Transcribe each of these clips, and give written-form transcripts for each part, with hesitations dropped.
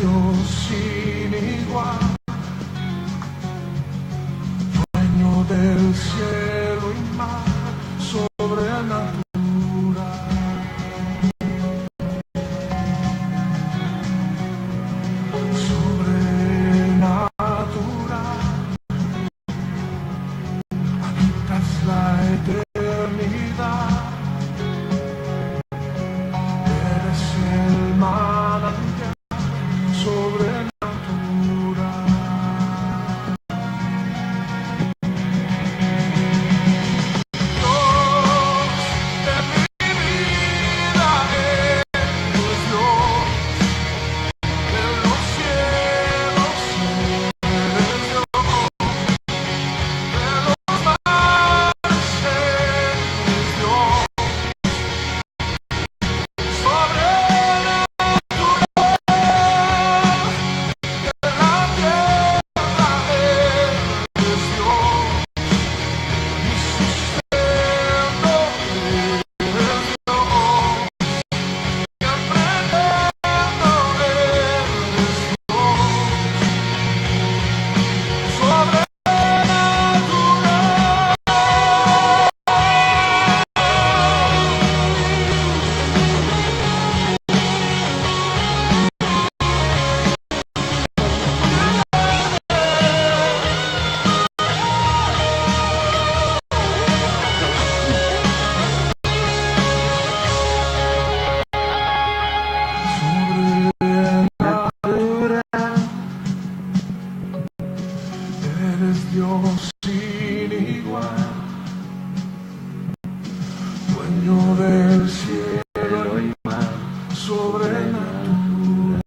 Dios sin igual, dueño del cielo y mar, sobrenatural. Sobrenatural, habitas la eternidad, eres el manantial sobrenatural. Dios de mi vida, eres Dios de los cielos, eres Dios de los mares, eres Dios sobrenatural de la tierra, eres Dios mi sustento, eres Dios que aprendo, eres Dios eres Dios sin igual, dueño del cielo y mar, sobrenatural,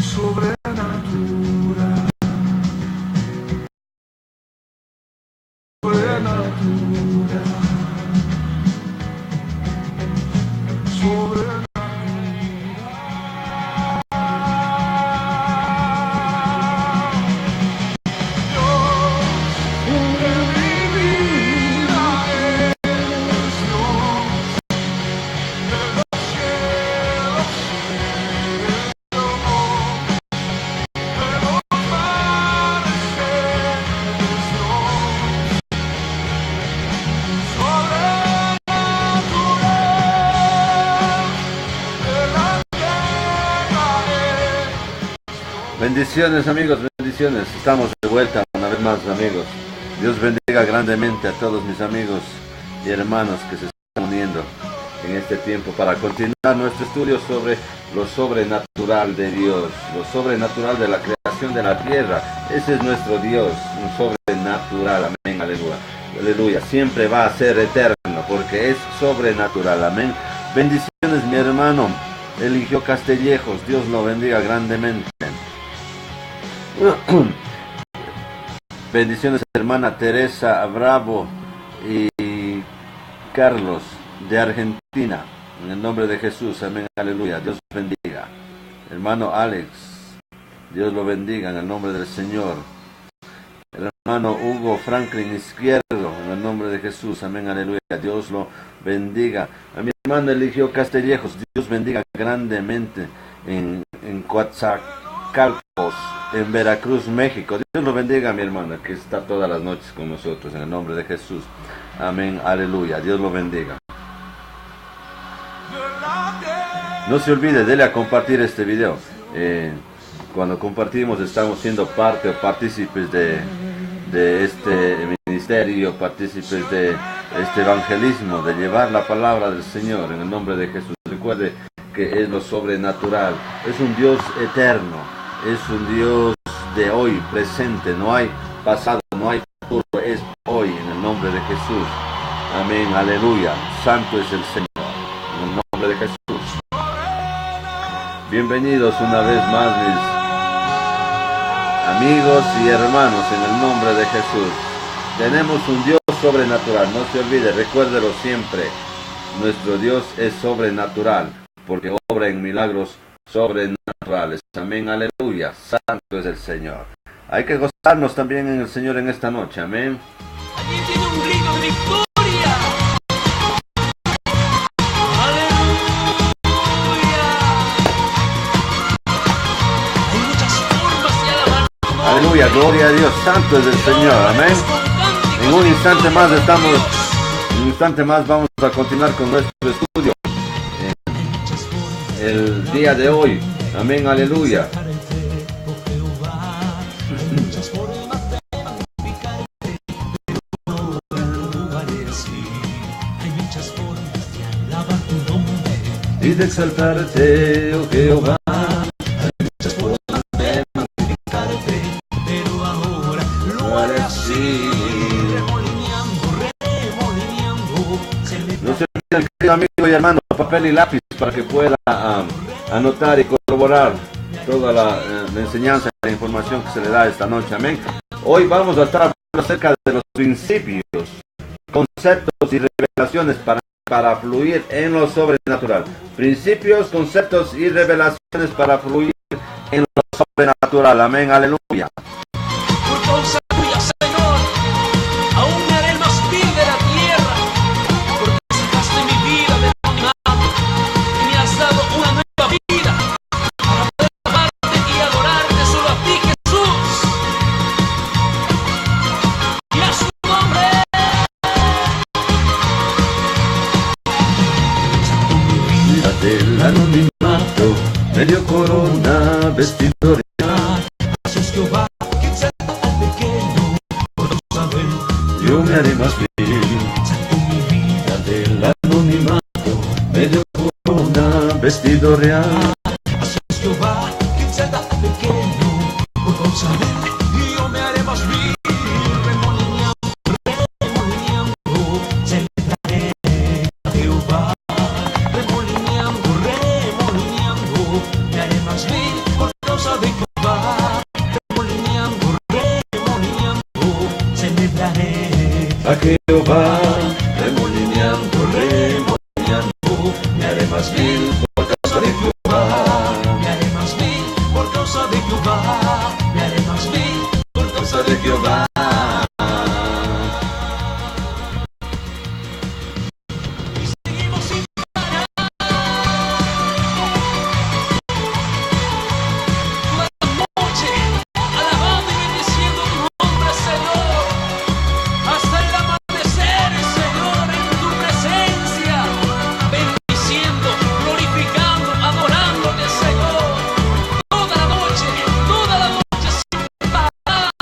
sobrenatural, sobrenatural, sobrenatural. Bendiciones amigos, bendiciones. Estamos de vuelta una vez más amigos. Dios bendiga grandemente a todos mis amigos y hermanos que se están uniendo en este tiempo para continuar nuestro estudio sobre lo sobrenatural de Dios, lo sobrenatural de la creación de la tierra. Ese es nuestro Dios, un sobrenatural, amén, aleluya. Aleluya, siempre va a ser eterno porque es sobrenatural, amén. Bendiciones mi hermano Eligio Castellejos, Dios lo bendiga grandemente. Bendiciones hermana Teresa Bravo y Carlos de Argentina, en el nombre de Jesús, amén, aleluya, Dios bendiga. Hermano Alex, Dios lo bendiga en el nombre del Señor. El hermano Hugo Franklin Izquierdo, en el nombre de Jesús, amén, aleluya, Dios lo bendiga. A mi hermano Eligio Castellejos, Dios bendiga grandemente en Coatzacoalcos, en Veracruz, México. Dios lo bendiga a mi hermana que está todas las noches con nosotros en el nombre de Jesús. Amén, aleluya. Dios lo bendiga. No se olvide, dele a compartir este video. Cuando compartimos estamos siendo parte o partícipes de este ministerio, partícipes de este evangelismo, de llevar la palabra del Señor en el nombre de Jesús. Recuerde que es lo sobrenatural, es un Dios eterno. Es un Dios de hoy, presente, no hay pasado, no hay futuro, es hoy, en el nombre de Jesús. Amén, aleluya, santo es el Señor, en el nombre de Jesús. Bienvenidos una vez más mis amigos y hermanos, en el nombre de Jesús. Tenemos un Dios sobrenatural, no se olvide, recuérdelo siempre. Nuestro Dios es sobrenatural, porque obra en milagros sobrenaturales. Amén, aleluya, santo es el Señor. Hay que gozarnos también en el Señor en esta noche, amén. Allí tiene un grito de victoria. Aleluya. Gloria a Dios, santo es el Señor, amén. En un instante más vamos a continuar con nuestro estudio el día de hoy, amén, aleluya. Y de exaltarte, oh Jehová, hay muchas formas de magnificarte, pero ahora lo haré así. No se olviden, querido amigo y hermano, papel y lápiz para que pueda anotar y corroborar toda la enseñanza y la información que se le da esta noche, amén. Hoy vamos a estar hablando acerca de los principios, conceptos y revelaciones para fluir en lo sobrenatural. Principios, conceptos y revelaciones para fluir en lo sobrenatural. Amén, aleluya. Por causa tuya, Señor, aún me haré el más vil de la tierra, porque sacaste mi vida del anonimato y me has dado una nueva vida para poder amarte y adorarte solo a ti, Jesús. Y a su nombre. Del anonimato, medio corona, vestido de Jehová, que se al pequeño, por saber, yo me haré más bien. mi vida. Del anonimato, medio corona, vestido real. Jehová, que se al pequeño, por saber, yo me haré más vil, remolineando, celebraré a Jehová. Me haré más vil por causa de Jehová. Remolineando, celebraré A Jehová, remolineando, me haré más vil por causa de Jehová. Me haré más vil por causa de Jehová. Me haré más vil por causa de Jehová. Y seguimos sin parar. Toda la noche, alabando y bendiciendo tu nombre, Señor. Hasta el amanecer, Señor, en tu presencia. Bendiciendo, glorificando, adorándote, Señor. Toda la noche sin parar.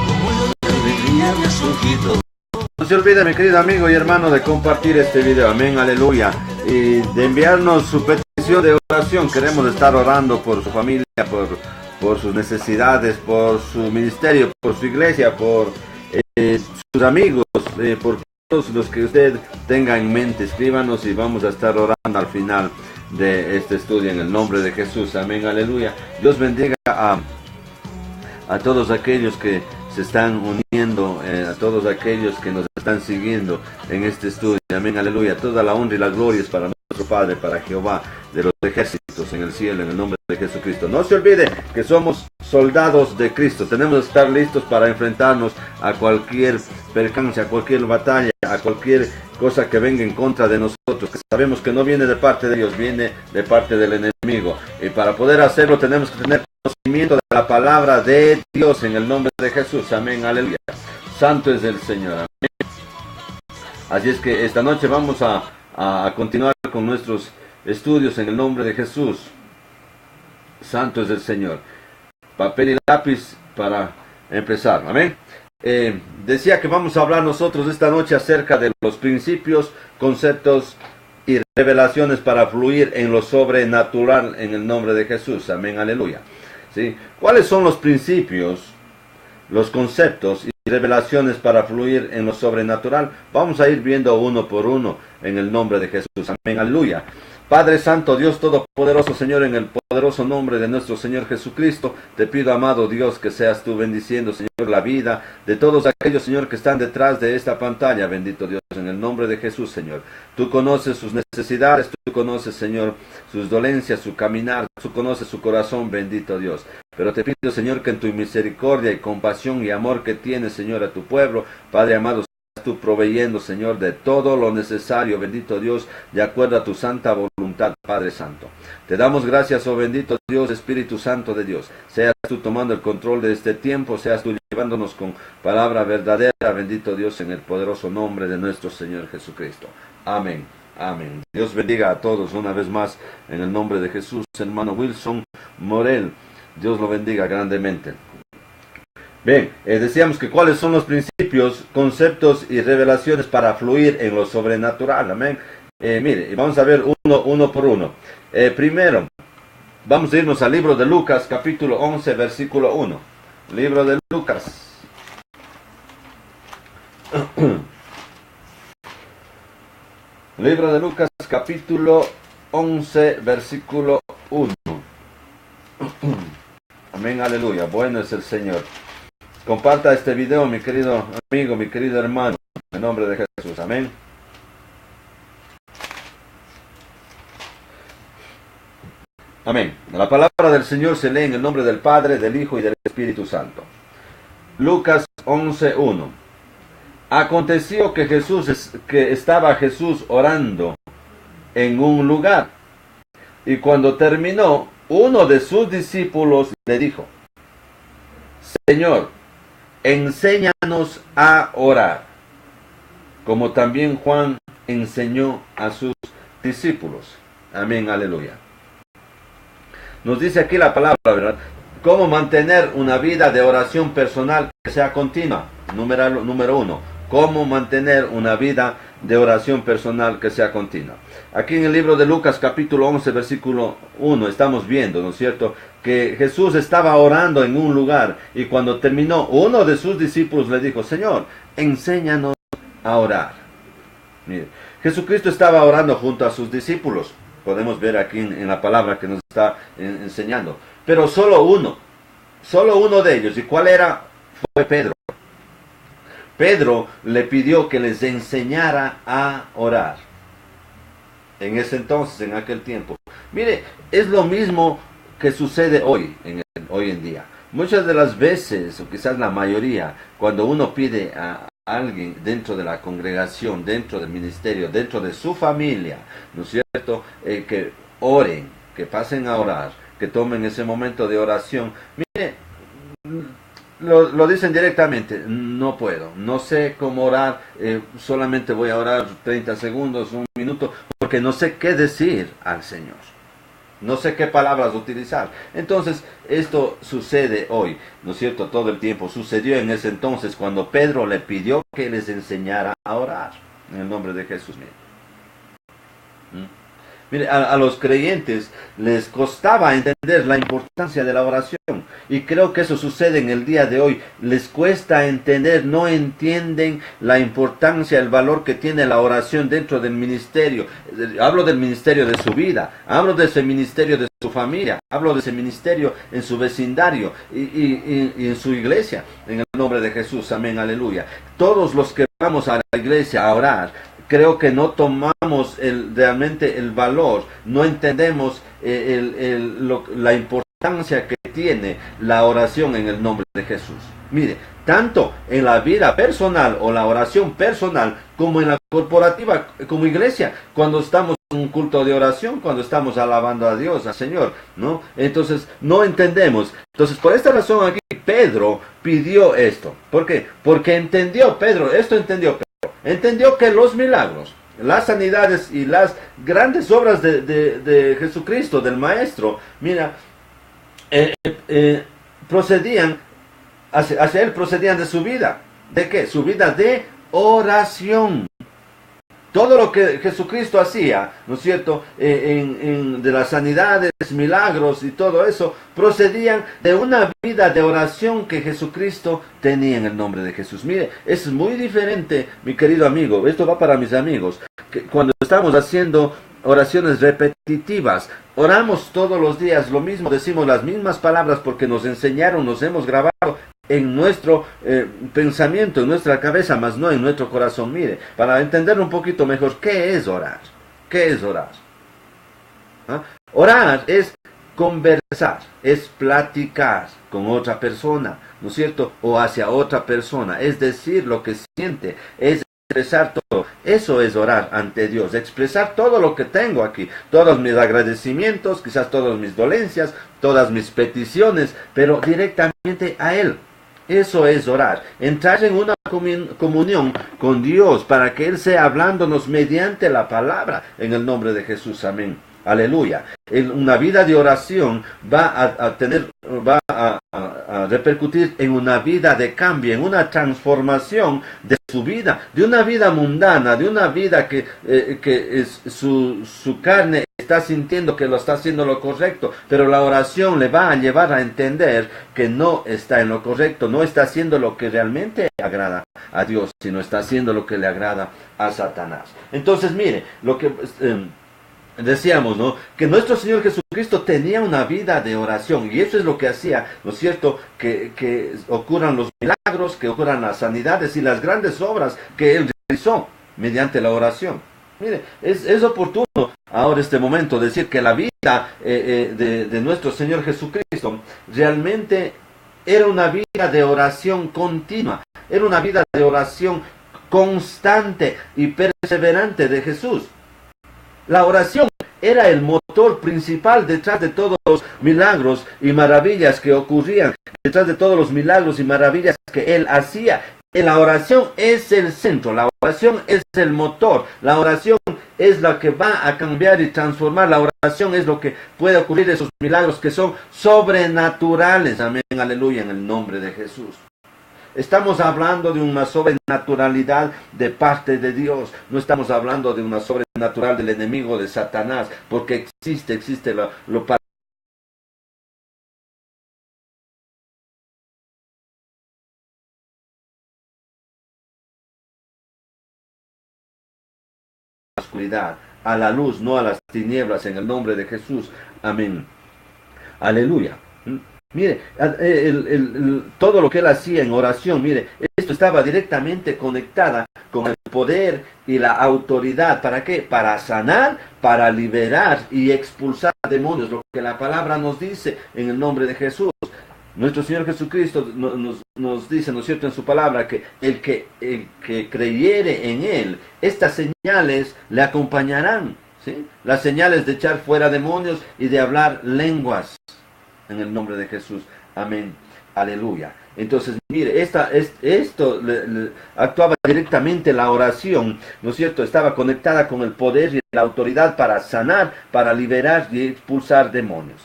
Como la alegría me ha surgido. No se olvide, mi querido amigo y hermano, de compartir este video, amén, aleluya, y de enviarnos su petición de oración. Queremos estar orando por su familia, por sus necesidades, por su ministerio, por su iglesia, por sus amigos, por todos los que usted tenga en mente. Escríbanos y vamos a estar orando al final de este estudio en el nombre de Jesús, amén, aleluya. Dios bendiga a todos aquellos que se están uniendo, a todos aquellos que nos están siguiendo en este estudio, amén, aleluya. Toda la honra y la gloria es para nuestro Padre, para Jehová de los ejércitos en el cielo, en el nombre de Jesucristo. No se olvide que somos soldados de Cristo. Tenemos que estar listos para enfrentarnos a cualquier percance, a cualquier batalla, a cualquier cosa que venga en contra de nosotros, que sabemos que no viene de parte de Dios, viene de parte del enemigo. Y para poder hacerlo tenemos que tener conocimiento de la palabra de Dios en el nombre de Jesús, amén, aleluya. Santo es el Señor, amén. Así es que esta noche vamos a continuar con nuestros estudios en el nombre de Jesús. Santo es el Señor. Papel y lápiz para empezar, amén. Decía que vamos a hablar nosotros esta noche acerca de los principios, conceptos y revelaciones para fluir en lo sobrenatural en el nombre de Jesús, amén, aleluya. ¿Sí? ¿Cuáles son los principios, los conceptos y revelaciones para fluir en lo sobrenatural? Vamos a ir viendo uno por uno en el nombre de Jesús, amén, aleluya. Padre Santo, Dios Todopoderoso, Señor, en el poderoso nombre de nuestro Señor Jesucristo, te pido, amado Dios, que seas tú bendiciendo, Señor, la vida de todos aquellos, Señor, que están detrás de esta pantalla, bendito Dios, en el nombre de Jesús, Señor. Tú conoces sus necesidades, tú conoces, Señor, sus dolencias, su caminar, tú conoces su corazón, bendito Dios. Pero te pido, Señor, que en tu misericordia y compasión y amor que tienes, Señor, a tu pueblo, Padre amado, tú proveyendo, Señor, de todo lo necesario, bendito Dios, de acuerdo a tu santa voluntad, voluntad, Padre Santo. Te damos gracias, oh bendito Dios, Espíritu Santo de Dios. Seas tú tomando el control de este tiempo, seas tú llevándonos con palabra verdadera, bendito Dios, en el poderoso nombre de nuestro Señor Jesucristo. Amén. Amén. Dios bendiga a todos una vez más en el nombre de Jesús. Hermano Wilson Morel, Dios lo bendiga grandemente. Bien, decíamos que cuáles son los principios, conceptos y revelaciones para fluir en lo sobrenatural. Amén. Mire, vamos a ver uno por uno. Primero, vamos a irnos al libro de Lucas, capítulo 11, versículo 1. Libro de Lucas. Libro de Lucas, capítulo 11, versículo 1. Amén, aleluya. Bueno es el Señor. Comparta este video, mi querido amigo, mi querido hermano, en nombre de Jesús. Amén. Amén. La palabra del Señor se lee en el nombre del Padre, del Hijo y del Espíritu Santo. Lucas 11:1. Aconteció que estaba Jesús orando en un lugar, y cuando terminó, uno de sus discípulos le dijo: Señor, enséñanos a orar, como también Juan enseñó a sus discípulos. Amén, aleluya. Nos dice aquí la palabra, ¿verdad? Cómo mantener una vida de oración personal que sea continua. Número 1. Cómo mantener una vida de oración personal que sea continua. Aquí en el libro de Lucas, capítulo 11, versículo 1, estamos viendo, ¿no es cierto?, que Jesús estaba orando en un lugar, y cuando terminó, uno de sus discípulos le dijo: Señor, enséñanos a orar. Mire, Jesucristo estaba orando junto a sus discípulos. Podemos ver aquí en la palabra que nos está enseñando. Pero solo uno de ellos. ¿Y cuál era? Fue Pedro. Pedro le pidió que les enseñara a orar. En ese entonces, en aquel tiempo. Mire, es lo mismo que sucede hoy en día. Muchas de las veces, o quizás la mayoría, cuando uno pide a alguien dentro de la congregación, dentro del ministerio, dentro de su familia, ¿no es cierto?, que oren, que pasen a orar, que tomen ese momento de oración. Mire, lo dicen directamente: no puedo, no sé cómo orar, solamente voy a orar 30 segundos, un minuto, porque no sé qué decir al Señor. No sé qué palabras utilizar. Entonces, esto sucede hoy, ¿no es cierto?, todo el tiempo. Sucedió en ese entonces cuando Pedro le pidió que les enseñara a orar. En el nombre de Jesús. Mire, a los creyentes les costaba entender la importancia de la oración. Y creo que eso sucede en el día de hoy. Les cuesta entender, no entienden la importancia, el valor que tiene la oración dentro del ministerio. Hablo del ministerio de su vida, hablo de ese ministerio de su familia, hablo de ese ministerio en su vecindario y en su iglesia. En el nombre de Jesús, amén, aleluya. Todos los que vamos a la iglesia a orar, creo que no tomamos realmente el valor, no entendemos la importancia que tiene la oración en el nombre de Jesús. Mire, tanto en la vida personal o la oración personal, como en la corporativa, como iglesia, cuando estamos en un culto de oración, cuando estamos alabando a Dios, al Señor, ¿no? Entonces, no entendemos. Entonces, por esta razón aquí, Pedro pidió esto. ¿Por qué? Porque entendió Pedro que los milagros, las sanidades y las grandes obras de Jesucristo, del Maestro, mira, procedían hacia él, procedían de su vida. ¿De qué? Su vida de oración. Todo lo que Jesucristo hacía, ¿no es cierto?, de las sanidades, milagros y todo eso, procedían de una vida de oración que Jesucristo tenía en el nombre de Jesús. Mire, es muy diferente, mi querido amigo, esto va para mis amigos, que cuando estamos haciendo oraciones repetitivas, oramos todos los días lo mismo, decimos las mismas palabras porque nos enseñaron, nos hemos grabado en nuestro pensamiento, en nuestra cabeza, mas no en nuestro corazón. Mire, para entender un poquito mejor, ¿qué es orar? ¿Qué es orar? ¿Ah? Orar es conversar, es platicar con otra persona, ¿no es cierto?, o hacia otra persona, es decir lo que siente, es expresar todo. Eso es orar ante Dios, expresar todo lo que tengo aquí, todos mis agradecimientos, quizás todas mis dolencias, todas mis peticiones, pero directamente a Él. Eso es orar, entrar en una comunión con Dios para que Él sea hablándonos mediante la palabra, en el nombre de Jesús, amén. Aleluya. Una vida de oración va a repercutir en una vida de cambio, en una transformación de su vida, de una vida mundana, de una vida que su carne está sintiendo que lo está haciendo lo correcto, pero la oración le va a llevar a entender que no está en lo correcto, no está haciendo lo que realmente agrada a Dios, sino está haciendo lo que le agrada a Satanás. Entonces, mire, lo que decíamos, ¿no? Que nuestro Señor Jesucristo tenía una vida de oración, y eso es lo que hacía, ¿no es cierto? Que ocurran los milagros, que ocurran las sanidades y las grandes obras que Él realizó mediante la oración. Mire, es oportuno ahora este momento decir que la vida de nuestro Señor Jesucristo realmente era una vida de oración continua, era una vida de oración constante y perseverante de Jesús. La oración era el motor principal detrás de todos los milagros y maravillas que ocurrían, detrás de todos los milagros y maravillas que Él hacía. La oración es el centro, la oración es el motor, la oración es la que va a cambiar y transformar, la oración es lo que puede ocurrir, esos milagros que son sobrenaturales, amén, aleluya, en el nombre de Jesús. Estamos hablando de una sobrenaturalidad de parte de Dios. No estamos hablando de una sobrenatural del enemigo, de Satanás, porque existe lo la oscuridad, a la luz, no a las tinieblas, en el nombre de Jesús. Amén. Aleluya. Mire, todo lo que Él hacía en oración, mire, esto estaba directamente conectada con el poder y la autoridad. ¿Para qué? Para sanar, para liberar y expulsar demonios, lo que la palabra nos dice en el nombre de Jesús. Nuestro Señor Jesucristo nos dice, ¿no es cierto?, en su palabra, que el que creyere en Él, estas señales le acompañarán, ¿sí? Las señales de echar fuera demonios y de hablar lenguas. En el nombre de Jesús. Amén. Aleluya. Entonces, mire, esto actuaba directamente la oración, ¿no es cierto? Estaba conectada con el poder y la autoridad para sanar, para liberar y expulsar demonios.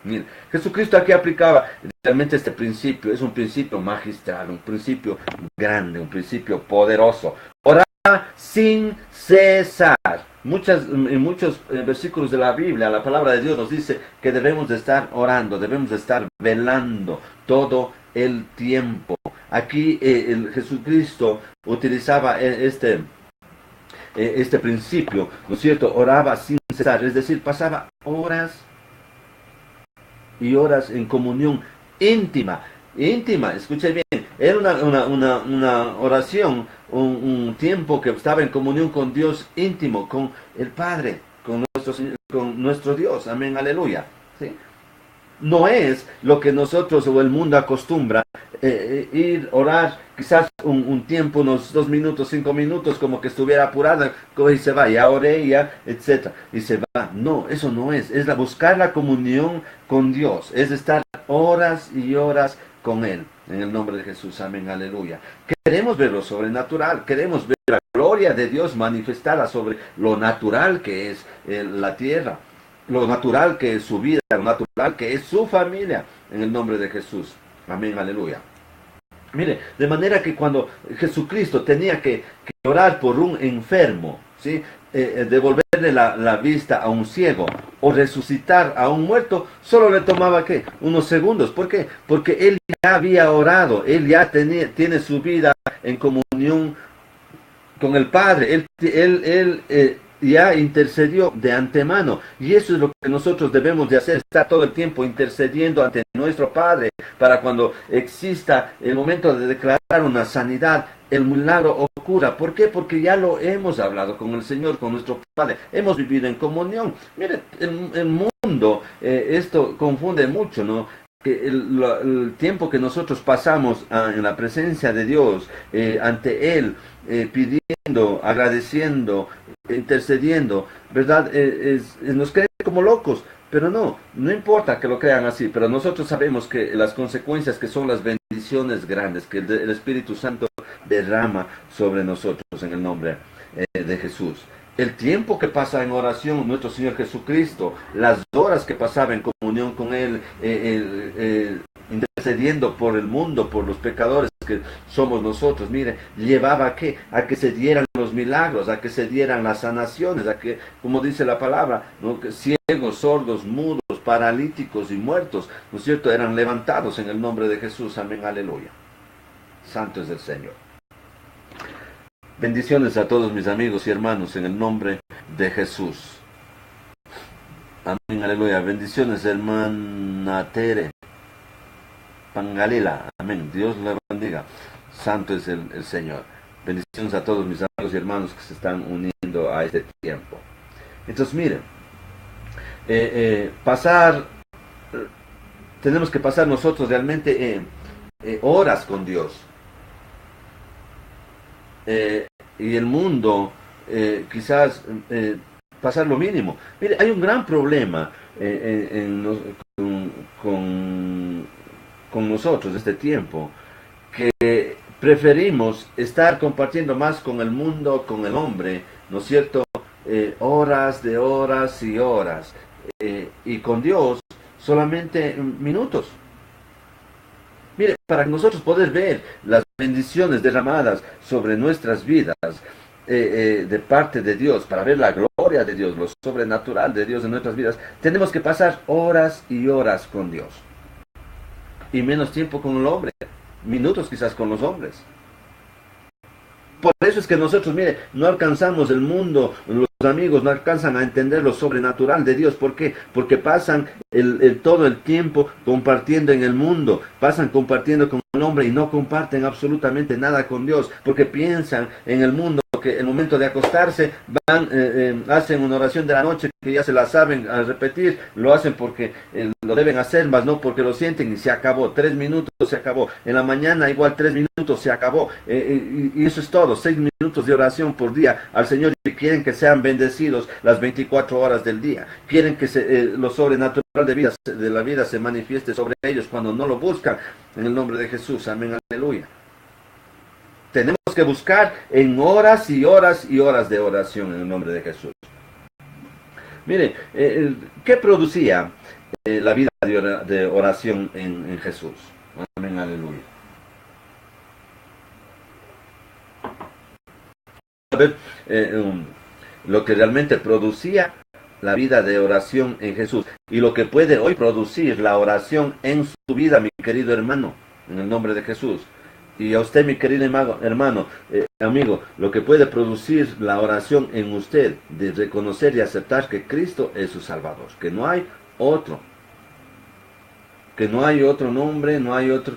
Mire, Jesucristo aquí aplicaba realmente este principio. Es un principio magistral, un principio grande, un principio poderoso. Orar sin cesar. En muchos versículos de la Biblia, la palabra de Dios nos dice que debemos de estar orando, debemos de estar velando todo el tiempo. Aquí Jesucristo utilizaba este principio, ¿no es cierto? Oraba sin cesar, es decir, pasaba horas y horas en comunión íntima, escuche bien, era una oración, un tiempo que estaba en comunión con Dios íntimo, con el Padre, con nuestro Dios, amén, aleluya, ¿sí? No es lo que nosotros o el mundo acostumbra, ir, orar, quizás un tiempo, unos 2 minutos, 5 minutos, como que estuviera apurada, y se va, ya oré, ya, etc. Y se va. No, eso no es buscar la comunión con Dios, es estar horas y horas con Él, en el nombre de Jesús, amén, aleluya. Queremos ver lo sobrenatural, queremos ver la gloria de Dios manifestada sobre lo natural que es la tierra, lo natural que es su vida, lo natural que es su familia, en el nombre de Jesús, amén, aleluya. Mire, de manera que cuando Jesucristo tenía que orar por un enfermo, ¿sí?, devolverle la vista a un ciego o resucitar a un muerto, solo le tomaba ¿qué? Unos segundos. ¿Por qué? Porque él ya había orado, él ya tiene su vida en comunión con el Padre, él ya intercedió de antemano, y eso es lo que nosotros debemos de hacer, estar todo el tiempo intercediendo ante nuestro Padre, para cuando exista el momento de declarar una sanidad, el milagro ocurra. ¿Por qué? Porque ya lo hemos hablado con el Señor, con nuestro Padre, hemos vivido en comunión. Mire, el mundo, esto confunde mucho, ¿no? que el tiempo que nosotros pasamos en la presencia de Dios, ante Él, pidiendo, agradeciendo, intercediendo, ¿verdad? Nos creen como locos, pero no importa que lo crean así, pero nosotros sabemos que las consecuencias, que son las bendiciones grandes que el Espíritu Santo derrama sobre nosotros en el nombre de Jesús. El tiempo que pasa en oración nuestro Señor Jesucristo, las horas que pasaba en comunión con Él, intercediendo por el mundo, por los pecadores que somos nosotros, mire, llevaba a que se dieran los milagros, a que se dieran las sanaciones, a que, como dice la palabra, ¿no?, que ciegos, sordos, mudos, paralíticos y muertos, ¿no es cierto?, eran levantados en el nombre de Jesús. Amén, aleluya. Santo es el Señor. Bendiciones a todos mis amigos y hermanos en el nombre de Jesús. Amén, aleluya. Bendiciones, hermana Tere Pangalila. Amén. Dios le bendiga. Santo es el Señor. Bendiciones a todos mis amigos y hermanos que se están uniendo a este tiempo. Entonces, miren, tenemos que pasar nosotros realmente horas con Dios. Y el mundo quizás pasar lo mínimo. Mire, hay un gran problema con nosotros este tiempo, que preferimos estar compartiendo más con el mundo, con el hombre, ¿no es cierto?, horas de horas y horas, y con Dios solamente minutos. Mire, para nosotros poder ver las bendiciones derramadas sobre nuestras vidas de parte de Dios, para ver la gloria de Dios, lo sobrenatural de Dios en nuestras vidas, tenemos que pasar horas y horas con Dios. Y menos tiempo con el hombre, minutos quizás con los hombres. Por eso es que nosotros, mire, no alcanzamos el mundo, los amigos no alcanzan a entender lo sobrenatural de Dios. ¿Por qué? Porque pasan todo el tiempo compartiendo en el mundo, pasan compartiendo con el hombre y no comparten absolutamente nada con Dios, porque piensan en el mundo que el momento de acostarse hacen una oración de la noche que ya se la saben a repetir, lo hacen porque lo deben hacer, más no porque lo sienten, y se acabó. 3 minutos, se acabó. En la mañana igual 3 minutos, se acabó. Y eso es todo. 6 minutos de oración por día al Señor, y quieren que sean bendecidos las 24 horas del día. Quieren que lo sobrenatural de la vida se manifieste sobre ellos cuando no lo buscan en el nombre de Jesús. Amén, aleluya. Tenemos que buscar en horas y horas y horas de oración en el nombre de Jesús. Mire, ¿qué producía la vida de oración en Jesús? Amén, aleluya. A ver, lo que realmente producía la vida de oración en Jesús, y lo que puede hoy producir la oración en su vida, mi querido hermano, en el nombre de Jesús. Y a usted, mi querido hermano, amigo, lo que puede producir la oración en usted, de reconocer y aceptar que Cristo es su Salvador, que no hay otro nombre, no hay otro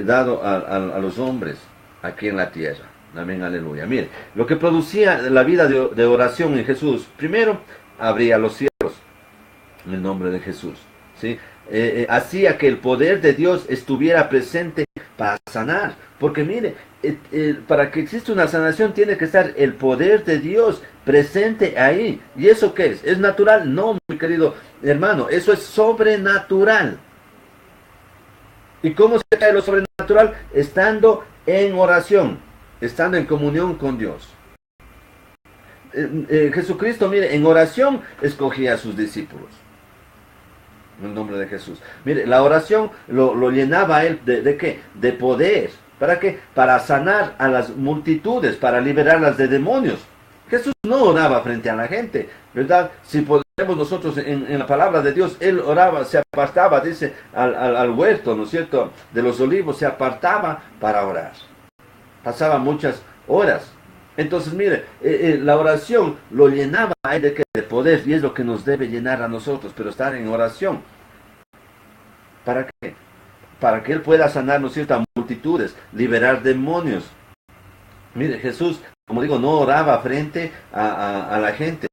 dado a los hombres aquí en la tierra. Amén, aleluya. Mire, lo que producía la vida de oración en Jesús, primero, abría los cielos en el nombre de Jesús, ¿sí? Hacía que el poder de Dios estuviera presente para sanar, porque mire, para que exista una sanación tiene que estar el poder de Dios presente ahí. ¿Y eso qué es? ¿Es natural? No, mi querido hermano, eso es sobrenatural. ¿Y cómo se cae lo sobrenatural? Estando en oración, estando en comunión con Dios. Jesucristo, mire, en oración escogía a sus discípulos. En el nombre de Jesús. Mire, la oración lo llenaba a él ¿de qué? De poder. ¿Para qué? Para sanar a las multitudes, para liberarlas de demonios. Jesús no oraba frente a la gente, ¿verdad? Si podemos nosotros en la palabra de Dios, él oraba, se apartaba, dice, al huerto, ¿no es cierto?, de los olivos, se apartaba para orar. Pasaba muchas horas. Entonces, mire, la oración lo llenaba a él de poder, y es lo que nos debe llenar a nosotros, pero estar en oración. ¿Para qué? Para que él pueda sanar, ¿no es cierto?, a multitudes, liberar demonios. Mire, Jesús, como digo, no oraba frente a la gente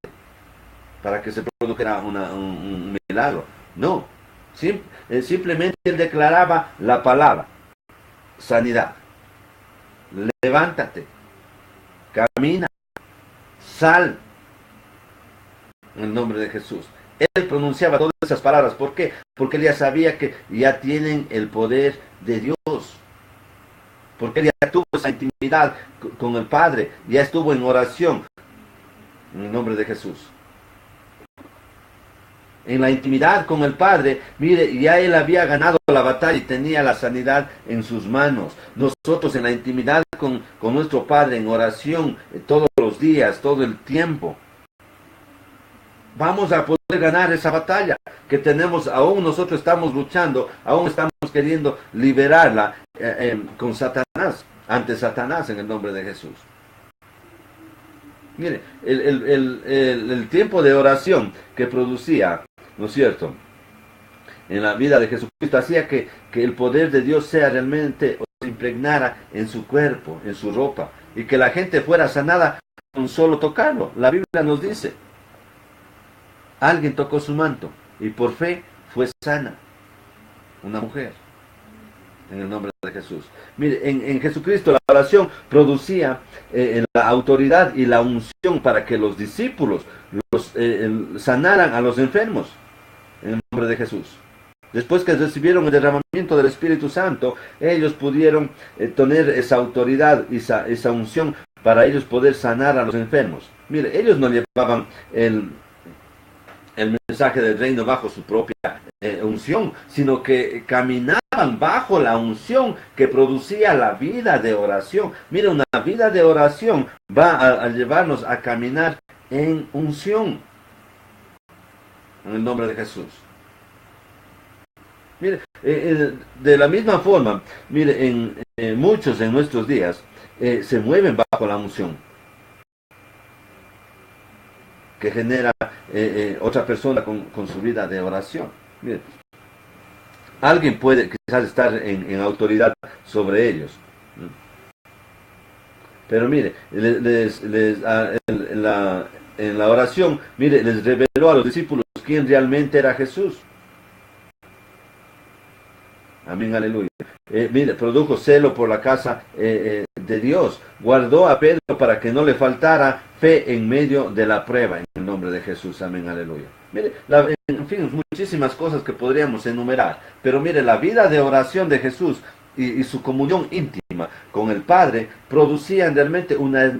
para que se produjera un milagro. No, Simplemente él declaraba la palabra, sanidad. Levántate, camina, sal, en el nombre de Jesús. Él pronunciaba todas esas palabras. ¿Por qué? Porque él ya sabía que ya tienen el poder de Dios. Porque él ya tuvo esa intimidad con el Padre, ya estuvo en oración, en el nombre de Jesús. En la intimidad con el Padre, mire, ya él había ganado la batalla y tenía la sanidad en sus manos. Nosotros en la intimidad con nuestro Padre, en oración, todos los días, todo el tiempo, vamos a poder ganar esa batalla que tenemos. Aún nosotros estamos luchando, aún estamos queriendo liberarla con Satanás, ante Satanás, en el nombre de Jesús. Mire, el tiempo de oración que producía, ¿no es cierto?, en la vida de Jesucristo, hacía que el poder de Dios sea realmente, o se impregnara en su cuerpo, en su ropa, y que la gente fuera sanada con solo tocarlo. La Biblia nos dice, alguien tocó su manto y por fe fue sana, una mujer, en el nombre de Jesús. Mire, en Jesucristo la oración producía la autoridad y la unción para que los discípulos sanaran a los enfermos, en el nombre de Jesús. Después que recibieron el derramamiento del Espíritu Santo, ellos pudieron tener esa autoridad y esa unción para ellos poder sanar a los enfermos. Mire, ellos no llevaban el mensaje del reino bajo su propia unción, sino que caminaban bajo la unción que producía la vida de oración. Mira, una vida de oración va a llevarnos a caminar en unción, en el nombre de Jesús. Mire, de la misma forma, mire, muchos en nuestros días se mueven bajo la unción que genera otra persona con su vida de oración. Mire, alguien puede quizás estar en autoridad sobre ellos, pero mire, en la oración, mire, les reveló a los discípulos quién realmente era Jesús. Amén, aleluya. Mire, produjo celo por la casa de Dios. Guardó a Pedro para que no le faltara fe en medio de la prueba. En el nombre de Jesús, amén, aleluya. Mire, en fin, muchísimas cosas que podríamos enumerar. Pero mire, la vida de oración de Jesús y su comunión íntima con el Padre producían realmente una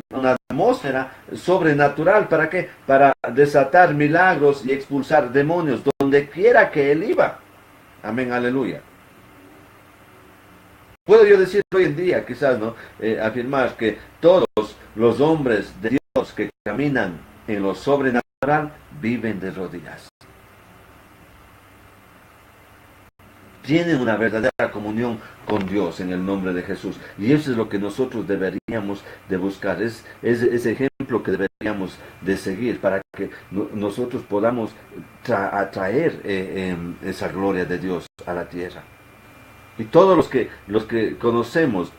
atmósfera sobrenatural. ¿Para qué? Para desatar milagros y expulsar demonios donde quiera que él iba. Amén, aleluya. Puedo yo decir hoy en día, quizás, ¿no?, afirmar que todos los hombres de Dios que caminan en lo sobrenatural viven de rodillas. Tienen una verdadera comunión con Dios en el nombre de Jesús. Y eso es lo que nosotros deberíamos de buscar. Es ese ejemplo que deberíamos de seguir para que nosotros podamos atraer esa gloria de Dios a la tierra. Y todos los que conocemos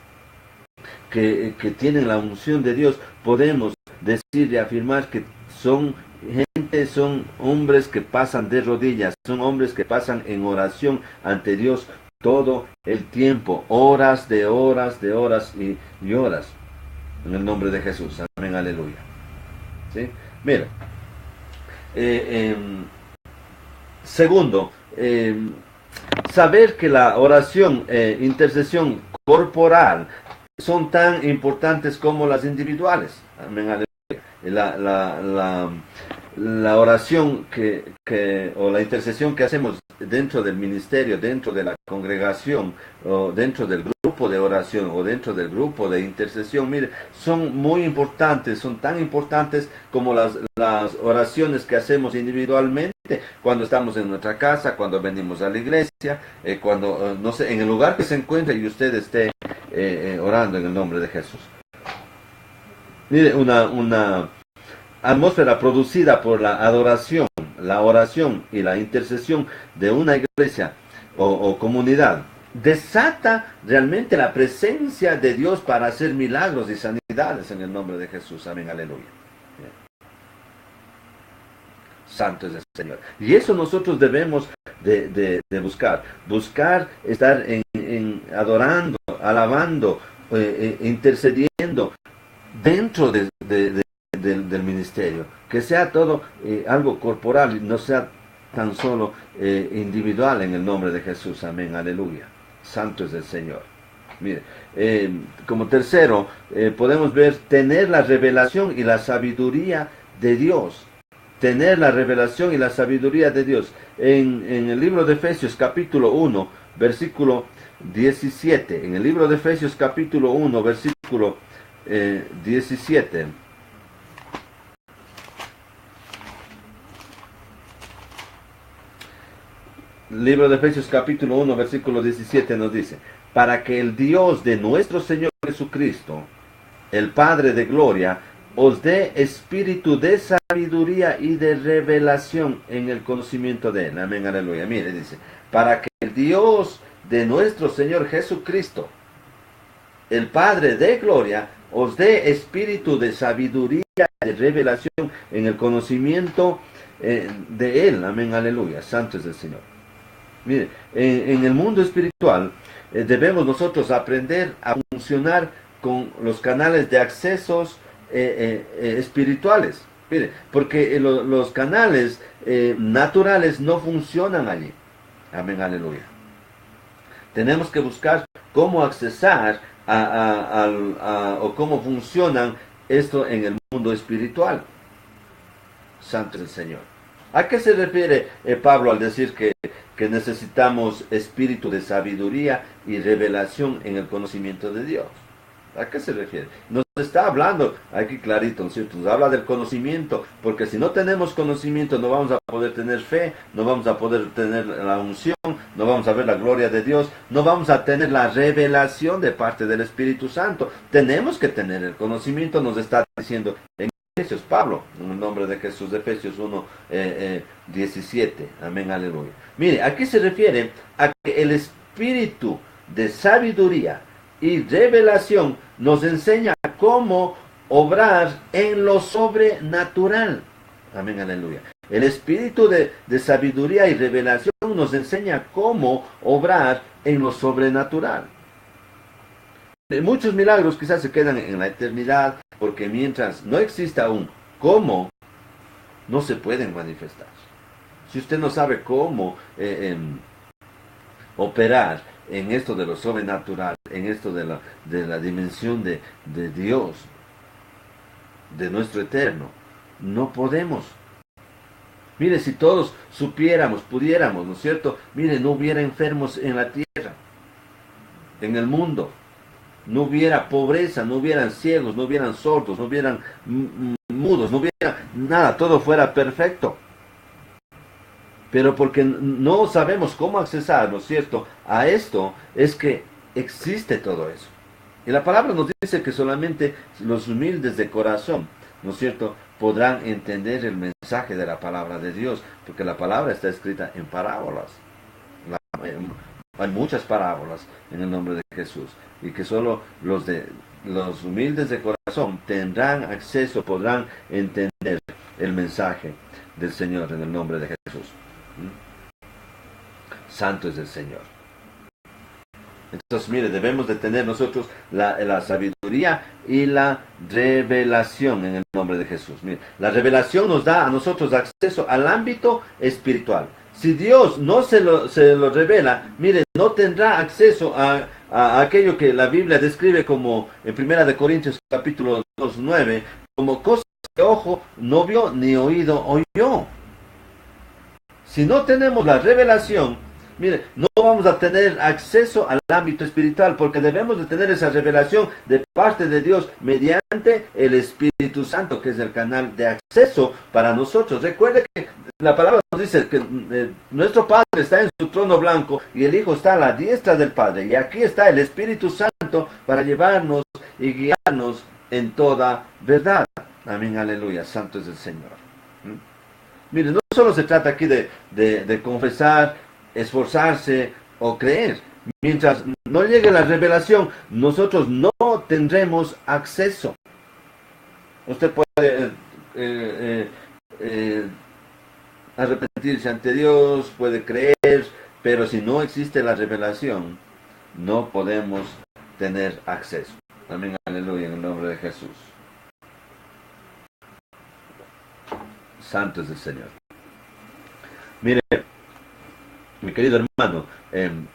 que tienen la unción de Dios, podemos decir y afirmar que son gente, son hombres que pasan de rodillas, son hombres que pasan en oración ante Dios todo el tiempo, horas de horas de horas y horas, en el nombre de Jesús. Amén, aleluya. ¿Sí? Mira, segundo, saber que la oración, intercesión corporal son tan importantes como las individuales. Amén, aleluya. La oración o la intercesión que hacemos dentro del ministerio, dentro de la congregación, o dentro del grupo de oración, o dentro del grupo de intercesión, mire, son muy importantes, son tan importantes como las oraciones que hacemos individualmente, cuando estamos en nuestra casa, cuando venimos a la iglesia, cuando, no sé, en el lugar que se encuentre y usted esté orando en el nombre de Jesús. Mire, una atmósfera producida por la adoración, la oración y la intercesión de una iglesia o comunidad desata realmente la presencia de Dios para hacer milagros y sanidades en el nombre de Jesús. Amén, aleluya. Santo es el Señor. Y eso nosotros debemos de buscar. Buscar estar adorando, alabando, intercediendo dentro del ministerio. Que sea todo algo corporal y no sea tan solo individual en el nombre de Jesús. Amén, aleluya. Santo es el Señor. Mire, como tercero, podemos ver tener la revelación y la sabiduría de Dios. Tener la revelación y la sabiduría de Dios. En el libro de Efesios capítulo 1, versículo 17. En el libro de Efesios capítulo 1, versículo 17. Libro de Efesios capítulo 1, versículo 17 nos dice: para que el Dios de nuestro Señor Jesucristo, el Padre de gloria, os dé espíritu de sabiduría y de revelación en el conocimiento de Él. Amén, aleluya. Mire, dice, para que el Dios de nuestro Señor Jesucristo, el Padre de gloria, os dé espíritu de sabiduría y de revelación en el conocimiento de Él. Amén, aleluya. Santo es el Señor. Mire, en el mundo espiritual debemos nosotros aprender a funcionar con los canales de accesos espirituales. Mire, porque los canales naturales no funcionan allí. Amén, aleluya. Tenemos que buscar cómo accesar o cómo funcionan esto en el mundo espiritual. Santo es el Señor. ¿A qué se refiere Pablo al decir que necesitamos espíritu de sabiduría y revelación en el conocimiento de Dios? ¿A qué se refiere? Nos está hablando aquí clarito, ¿no es cierto? Nos habla del conocimiento, porque si no tenemos conocimiento no vamos a poder tener fe, no vamos a poder tener la unción, no vamos a ver la gloria de Dios, no vamos a tener la revelación de parte del Espíritu Santo. Tenemos que tener el conocimiento, nos está diciendo en Efesios, Pablo, en el nombre de Jesús, de Efesios 1, 17. Amén, aleluya. Mire, aquí se refiere a que el espíritu de sabiduría y revelación nos enseña cómo obrar en lo sobrenatural. Amén, aleluya. El espíritu de sabiduría y revelación nos enseña cómo obrar en lo sobrenatural. Muchos milagros quizás se quedan en la eternidad, porque mientras no exista un cómo, no se pueden manifestar. Si usted no sabe cómo operar en esto de lo sobrenatural, en esto de la dimensión de Dios, de nuestro eterno, no podemos. Mire, si todos supiéramos, pudiéramos, ¿no es cierto? Mire, no hubiera enfermos en la tierra, en el mundo. No hubiera pobreza, no hubieran ciegos, no hubieran sordos, no hubieran mudos, no hubiera nada, todo fuera perfecto. Pero porque no sabemos cómo accesar, ¿no es cierto?, a esto, es que existe todo eso. Y la palabra nos dice que solamente los humildes de corazón, ¿no es cierto?, podrán entender el mensaje de la palabra de Dios, porque la palabra está escrita en parábolas. Hay muchas parábolas en el nombre de Jesús, y que solo los humildes de corazón tendrán acceso, podrán entender el mensaje del Señor en el nombre de Jesús. Santo es el Señor. Entonces, mire, debemos de tener nosotros la sabiduría y la revelación en el nombre de Jesús. Mire, la revelación nos da a nosotros acceso al ámbito espiritual. Si Dios no se lo revela, mire, no tendrá acceso a aquello que la Biblia describe como, en 1 Corintios capítulo 2:9, como cosas que ojo no vio ni oído oyó. Si no tenemos la revelación, mire, no vamos a tener acceso al ámbito espiritual, porque debemos de tener esa revelación de parte de Dios mediante el Espíritu Santo, que es el canal de acceso para nosotros. Recuerde que la palabra nos dice que nuestro Padre está en su trono blanco y el Hijo está a la diestra del Padre. Y aquí está el Espíritu Santo para llevarnos y guiarnos en toda verdad. Amén, aleluya. Santo es el Señor. Mire, no solo se trata aquí de confesar, esforzarse o creer. Mientras no llegue la revelación, nosotros no tendremos acceso. Usted puede arrepentirse ante Dios, puede creer, ver, pero si no existe la revelación, no podemos tener acceso. Amén, aleluya, en el nombre de Jesús. Santo es el Señor. Mire, mi querido hermano,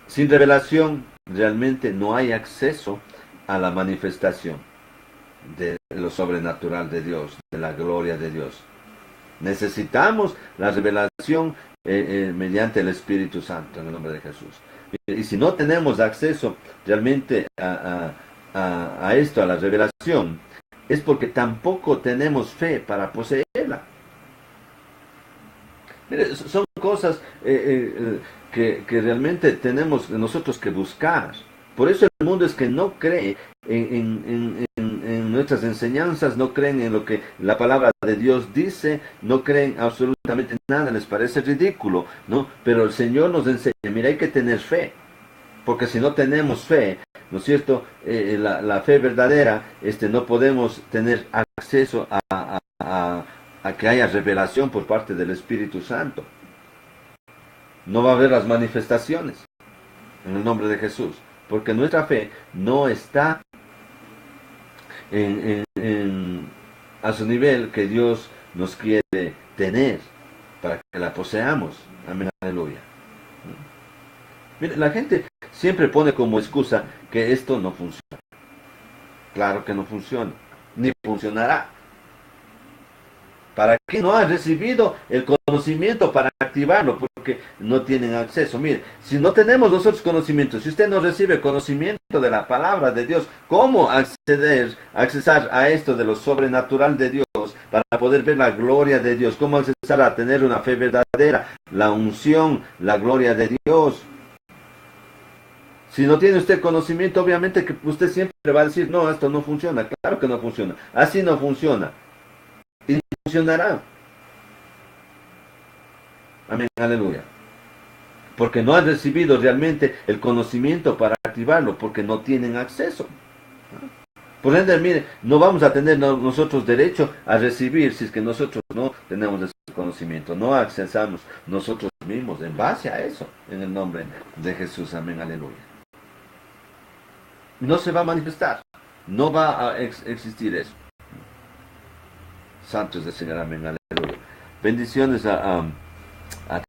sin revelación realmente no hay acceso a la manifestación de lo sobrenatural de Dios, de la gloria de Dios. Necesitamos la revelación mediante el Espíritu Santo, en el nombre de Jesús. Y si no tenemos acceso realmente a esto, a la revelación, es porque tampoco tenemos fe para poseerla. Mire, son cosas que realmente tenemos nosotros que buscar. Por eso el mundo es que no cree en nuestras enseñanzas, no creen en lo que la palabra de Dios dice, no creen absolutamente nada, les parece ridículo, ¿no? Pero el Señor nos enseña, mira, hay que tener fe, porque si no tenemos fe, ¿no es cierto? La fe verdadera, no podemos tener acceso a que haya revelación por parte del Espíritu Santo. No va a haber las manifestaciones en el nombre de Jesús, porque nuestra fe no está a su nivel que Dios nos quiere tener para que la poseamos. Amén, aleluya. Mire, la gente siempre pone como excusa que esto no funciona. Claro que no funciona, ni funcionará. ¿Para qué no han recibido el conocimiento para activarlo? Porque no tienen acceso. Mire, si no tenemos nosotros conocimiento, si usted no recibe conocimiento de la palabra de Dios, ¿cómo accesar a esto de lo sobrenatural de Dios para poder ver la gloria de Dios? ¿Cómo accesar a tener una fe verdadera, la unción, la gloria de Dios? Si no tiene usted conocimiento, obviamente que usted siempre va a decir, no, esto no funciona. Claro que no funciona. Así no funciona. Y funcionará. Amén, aleluya. Porque no han recibido realmente el conocimiento para activarlo, porque no tienen acceso. Por ende, mire, no vamos a tener nosotros derecho a recibir si es que nosotros no tenemos ese conocimiento, no accesamos nosotros mismos en base a eso, en el nombre de Jesús. Amén, aleluya. No se va a manifestar, no va a existir eso. Santos del Señor, amén, aleluya. Bendiciones a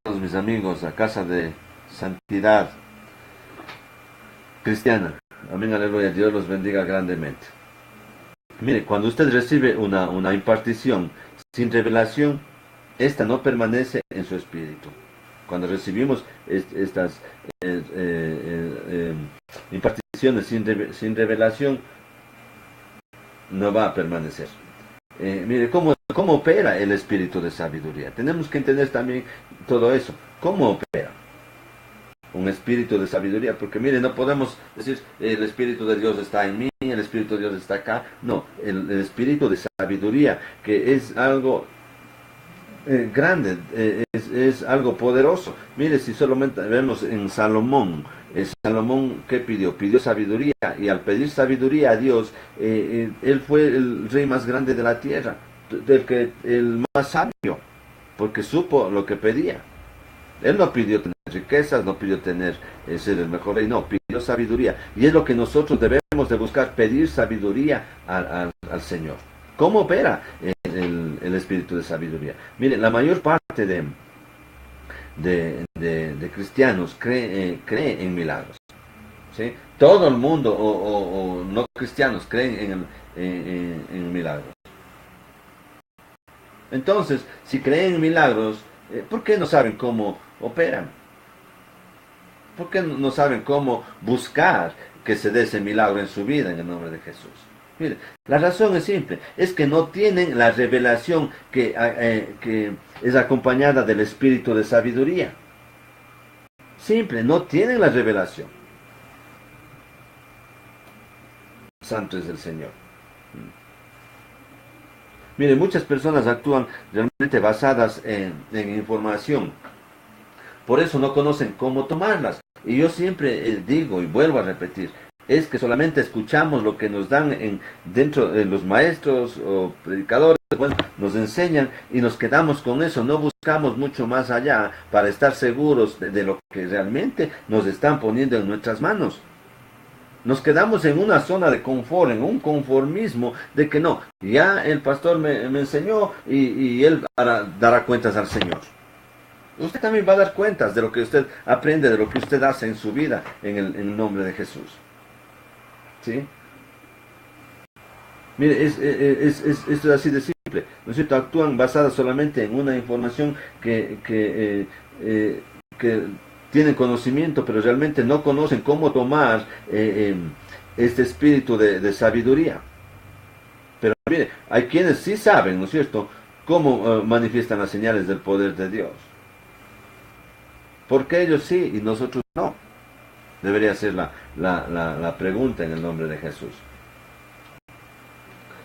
todos mis amigos, a Casa de Santidad Cristiana. Amén, aleluya. Dios los bendiga grandemente. Mire, cuando usted recibe una impartición sin revelación, esta no permanece en su espíritu. Cuando recibimos estas imparticiones sin revelación, no va a permanecer. Mire, ¿cómo opera el espíritu de sabiduría? Tenemos que entender también todo eso. ¿Cómo opera un espíritu de sabiduría? Porque mire, no podemos decir, el espíritu de Dios está en mí, el espíritu de Dios está acá. No, el espíritu de sabiduría, que es algo grande, es algo poderoso. Mire, si solamente vemos en Salomón, Salomón, ¿qué pidió? Pidió sabiduría, y al pedir sabiduría a Dios, él fue el rey más grande de la tierra, el más sabio, porque supo lo que pedía. Él no pidió tener riquezas, no pidió ser el mejor rey, no, pidió sabiduría. Y es lo que nosotros debemos de buscar, pedir sabiduría al Señor. ¿Cómo opera el espíritu de sabiduría? Mire, la mayor parte de cristianos cree en milagros, ¿sí? Todo el mundo o no cristianos creen en milagros. Entonces, si creen en milagros, ¿por qué no saben cómo operan? ¿Por qué no saben cómo buscar que se dé ese milagro en su vida, en el nombre de Jesús? Mire, la razón es simple, es que no tienen la revelación que es acompañada del espíritu de sabiduría. Simple, no tienen la revelación. Santo es el Señor. Mire, muchas personas actúan realmente basadas en información. Por eso no conocen cómo tomarlas. Y yo siempre digo y vuelvo a repetir, es que solamente escuchamos lo que nos dan dentro de los maestros o predicadores, bueno, nos enseñan y nos quedamos con eso, no buscamos mucho más allá para estar seguros de lo que realmente nos están poniendo en nuestras manos. Nos quedamos en una zona de confort, en un conformismo de que no, ya el pastor me enseñó y él dará cuentas al Señor. Usted también va a dar cuentas de lo que usted aprende, de lo que usted hace en su vida, en el nombre de Jesús. ¿Sí? Mire, esto es así de simple, ¿no es cierto? Actúan basadas solamente en una información que tienen conocimiento, pero realmente no conocen cómo tomar este espíritu de sabiduría. Pero mire, hay quienes sí saben, ¿no es cierto?, cómo manifiestan las señales del poder de Dios. Porque ellos sí y nosotros no. Debería ser la pregunta en el nombre de Jesús.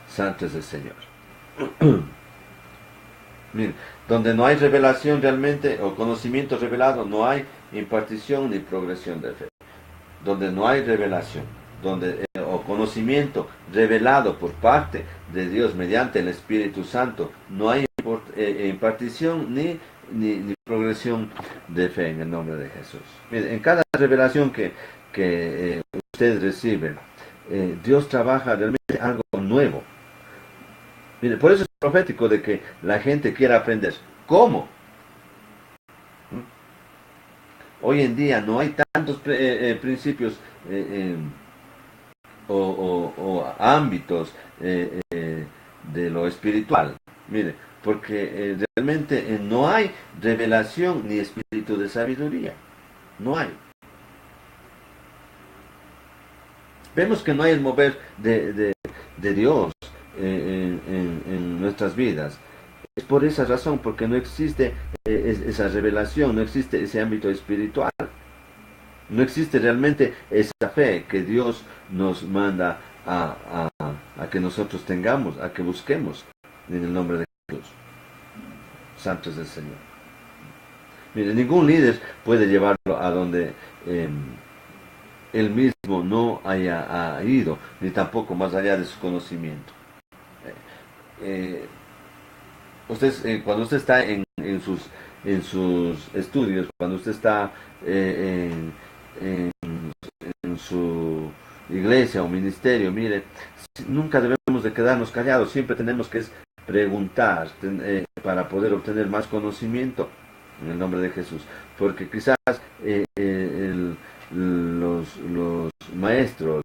Santo es el Señor. Mire, donde no hay revelación realmente o conocimiento revelado, no hay impartición ni progresión de fe. Donde no hay revelación, o conocimiento revelado por parte de Dios mediante el Espíritu Santo, no hay impartición ni progresión de fe en el nombre de Jesús. Mire, en cada revelación que usted recibe, Dios trabaja realmente algo nuevo. Mire, por eso es profético de que la gente quiera aprender. ¿Cómo? Hoy en día no hay tantos principios o ámbitos de lo espiritual. Mire, porque realmente no hay revelación ni espíritu de sabiduría. No hay. Vemos que no hay el mover de Dios en nuestras vidas. Es por esa razón, porque no existe esa revelación, no existe ese ámbito espiritual. No existe realmente esa fe que Dios nos manda a que nosotros tengamos, a que busquemos en el nombre de Jesús. Santo es el Señor. Mire, ningún líder puede llevarlo a donde él mismo no haya ido, ni tampoco más allá de su conocimiento. Cuando usted está en sus estudios, cuando usted está en su iglesia o ministerio, mire, nunca debemos de quedarnos callados, siempre tenemos que preguntar para poder obtener más conocimiento en el nombre de Jesús, porque quizás los maestros,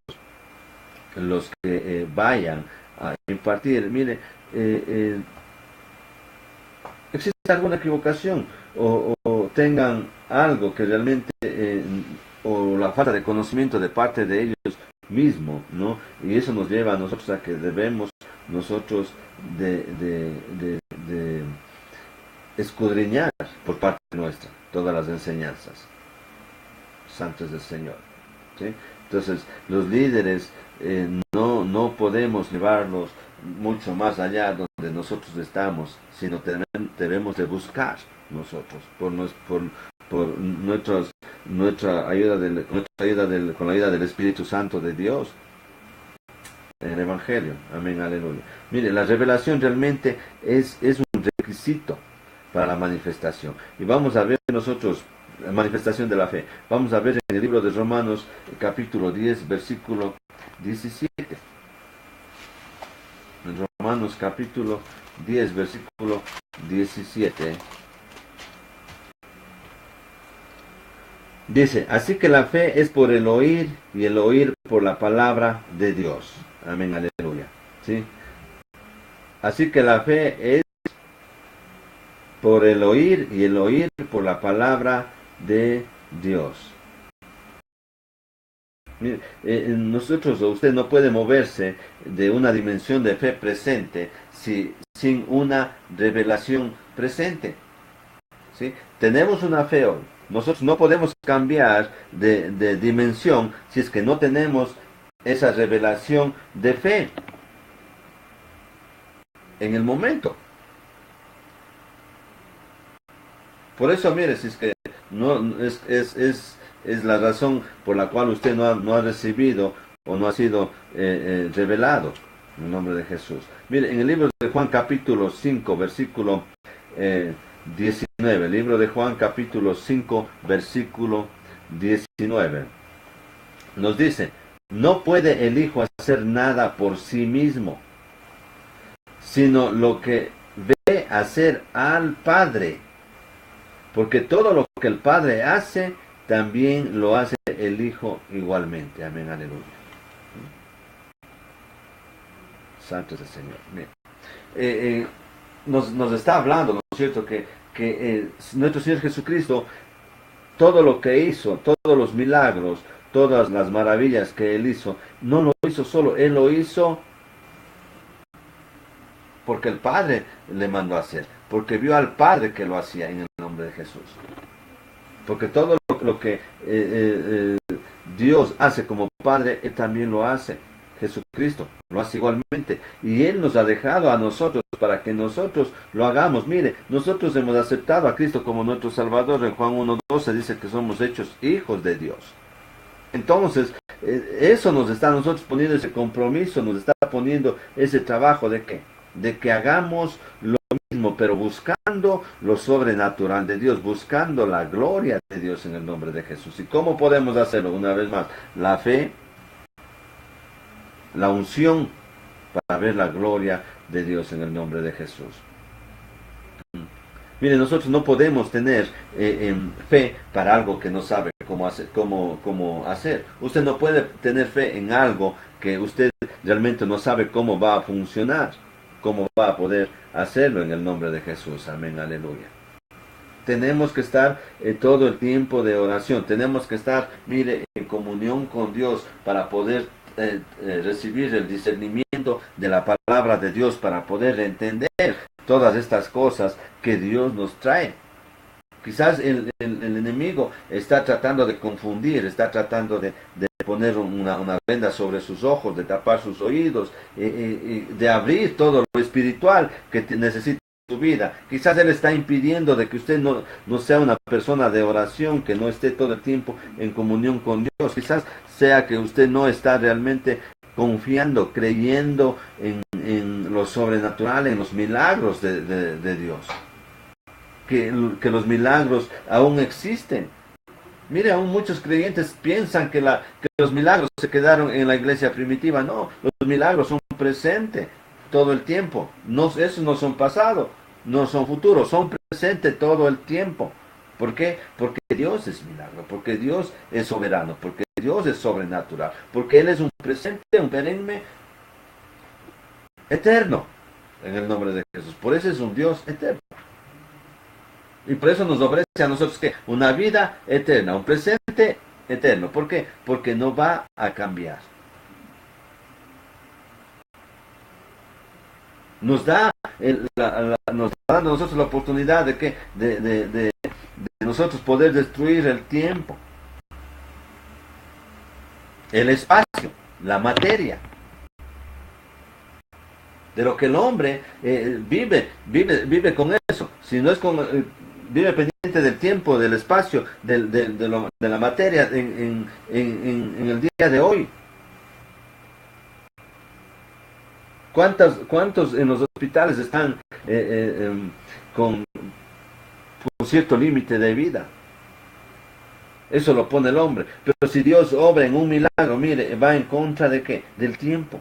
los que vayan a impartir, mire, existe alguna equivocación o tengan algo que realmente o la falta de conocimiento de parte de ellos mismos, ¿no? Y eso nos lleva a nosotros a que debemos nosotros de escudriñar por parte nuestra todas las enseñanzas. Santo es el Señor, ¿sí? Entonces los líderes no podemos llevarlos mucho más allá donde nosotros estamos, sino debemos de buscar nosotros por nuestra ayuda con la ayuda del Espíritu Santo de Dios en el Evangelio. Amén, aleluya. Mire, la revelación realmente es un requisito para la manifestación. Y vamos a ver nosotros la manifestación de la fe. Vamos a ver en el libro de Romanos, capítulo 10, versículo 17. En Romanos capítulo 10, versículo 17. Dice, así que la fe es por el oír y el oír por la palabra de Dios. Amén, aleluya. ¿Sí? Así que la fe es por el oír y el oír por la palabra de Dios. Mire, nosotros o usted no puede moverse de una dimensión de fe presente sin una revelación presente. ¿Sí? Tenemos una fe hoy. Nosotros no podemos cambiar de dimensión si es que no tenemos esa revelación de fe en el momento. Por eso, mire, si es que no es la razón por la cual usted no ha recibido o no ha sido revelado en el nombre de Jesús. Mire, en el libro de Juan capítulo 5, versículo 19, libro de Juan capítulo 5, versículo 19, nos dice: no puede el Hijo hacer nada por sí mismo, sino lo que ve hacer al Padre, porque todo lo que el Padre hace, también lo hace el Hijo igualmente. Amén, aleluya. Santo es el Señor. Nos está hablando, ¿no es cierto?, que nuestro Señor Jesucristo, todo lo que hizo, todos los milagros, todas las maravillas que Él hizo, no lo hizo solo, Él lo hizo porque el Padre le mandó a hacer, porque vio al Padre que lo hacía en el nombre de Jesús. Porque todo lo que Dios hace como Padre, Él también lo hace. Jesucristo lo hace igualmente. Y Él nos ha dejado a nosotros para que nosotros lo hagamos. Mire, nosotros hemos aceptado a Cristo como nuestro Salvador. En Juan 1:12 dice que somos hechos hijos de Dios. Entonces, eso nos está nosotros poniendo ese compromiso, nos está poniendo ese trabajo de ¿qué? De que hagamos lo mismo, pero buscando lo sobrenatural de Dios, buscando la gloria de Dios en el nombre de Jesús. ¿Y cómo podemos hacerlo? Una vez más, la fe, la unción para ver la gloria de Dios en el nombre de Jesús. Mire, nosotros no podemos tener fe para algo que no sabe cómo hacer. Usted no puede tener fe en algo que usted realmente no sabe cómo va a funcionar, cómo va a poder hacerlo en el nombre de Jesús. Amén, aleluya. Tenemos que estar todo el tiempo de oración. Tenemos que estar, mire, en comunión con Dios para poder recibir el discernimiento de la palabra de Dios, para poder entender todas estas cosas que Dios nos trae. Quizás el enemigo está tratando de confundir, está tratando de poner una venda sobre sus ojos, de tapar sus oídos, de abrir todo lo espiritual que necesita su vida. Quizás él está impidiendo de que usted no sea una persona de oración, que no esté todo el tiempo en comunión con Dios. Quizás sea que usted no está realmente confiando, creyendo en lo sobrenatural, en los milagros de Dios. Que los milagros aún existen. Mire, aún muchos creyentes piensan que los milagros se quedaron en la iglesia primitiva. No, los milagros son presentes todo el tiempo. Esos no son pasados, no son futuros, son presentes todo el tiempo. ¿Por qué? Porque Dios es milagro, porque Dios es soberano, porque Dios es sobrenatural, porque Él es un presente, un perenne, eterno, en el nombre de Jesús. Por eso es un Dios eterno. Y por eso nos ofrece a nosotros ¿qué? Una vida eterna, un presente eterno. ¿Por qué? Porque no va a cambiar. Nos da nos da a nosotros la oportunidad de nosotros poder destruir el tiempo, el espacio, la materia, de lo que el hombre vive con eso. Si no es vive pendiente del tiempo, del espacio, de la materia en el día de hoy. ¿Cuántos en los hospitales están con cierto límite de vida? Eso lo pone el hombre. Pero si Dios obra en un milagro, mire, va en contra de ¿qué? Del tiempo,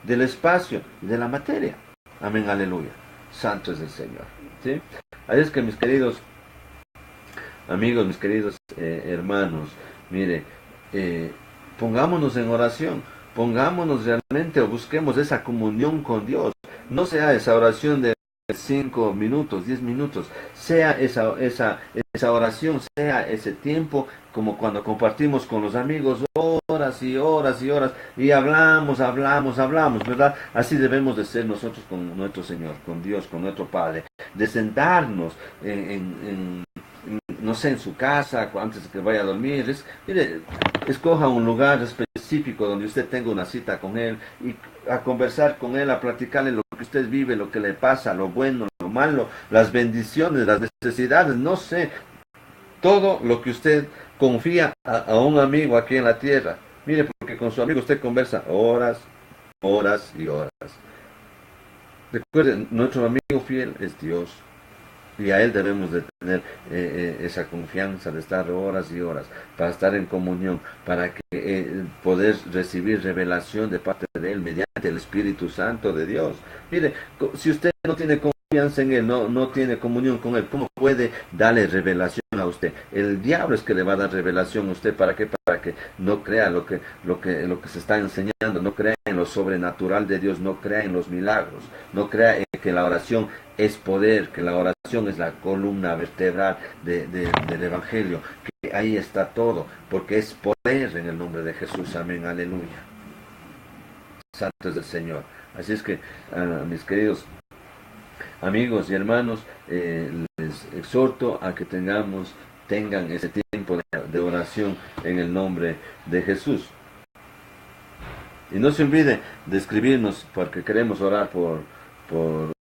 del espacio, de la materia. Amén, aleluya. Santo es el Señor. ¿Sí? Así es que, mis queridos amigos, mis queridos hermanos, mire, pongámonos en oración. Pongámonos realmente o busquemos esa comunión con Dios. No sea esa oración de 5 minutos, 10 minutos. Sea esa oración, sea ese tiempo como cuando compartimos con los amigos horas y horas y horas y hablamos, ¿verdad? Así debemos de ser nosotros con nuestro Señor, con Dios, con nuestro Padre. De sentarnos no sé, en su casa, antes de que vaya a dormir. Mire, escoja un lugar específico donde usted tenga una cita con Él y a conversar con Él, a platicarle lo que usted vive, lo que le pasa, lo bueno, lo malo, las bendiciones, las necesidades, no sé, todo lo que usted confía a un amigo aquí en la tierra. Mire, porque con su amigo usted conversa horas, horas y horas. Recuerden, nuestro amigo fiel es Dios. Y a Él debemos de tener esa confianza de estar horas y horas, para estar en comunión, para que poder recibir revelación de parte de Él mediante el Espíritu Santo de Dios. Mire, si usted no tiene confianza en Él, no tiene comunión con Él, ¿cómo puede darle revelación a usted? El diablo es que le va a dar revelación a usted. ¿Para qué? Para que no crea lo que se está enseñando, no crea en lo sobrenatural de Dios, no crea en los milagros, no crea en que la oración es poder, que la oración es la columna vertebral del Evangelio, que ahí está todo, porque es poder en el nombre de Jesús. Amén, aleluya. Santo es el Señor. Así es que, mis queridos amigos y hermanos, les exhorto a que tengan ese tiempo de oración en el nombre de Jesús. Y no se olvide de escribirnos, porque queremos orar por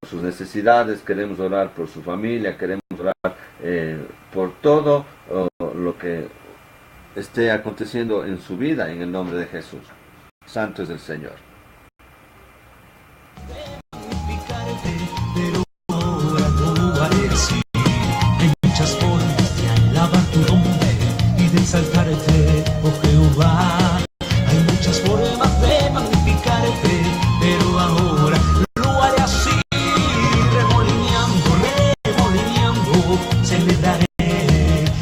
sus necesidades, queremos orar por su familia, queremos orar por todo lo que esté aconteciendo en su vida en el nombre de Jesús. Santo es el Señor. Pero ahora no haré así. Hay muchas formas de alabar tu nombre y de exaltarte, oh Jehová. Hay muchas formas de magnificarte, pero ahora lo haré así. Remolineando, celebraré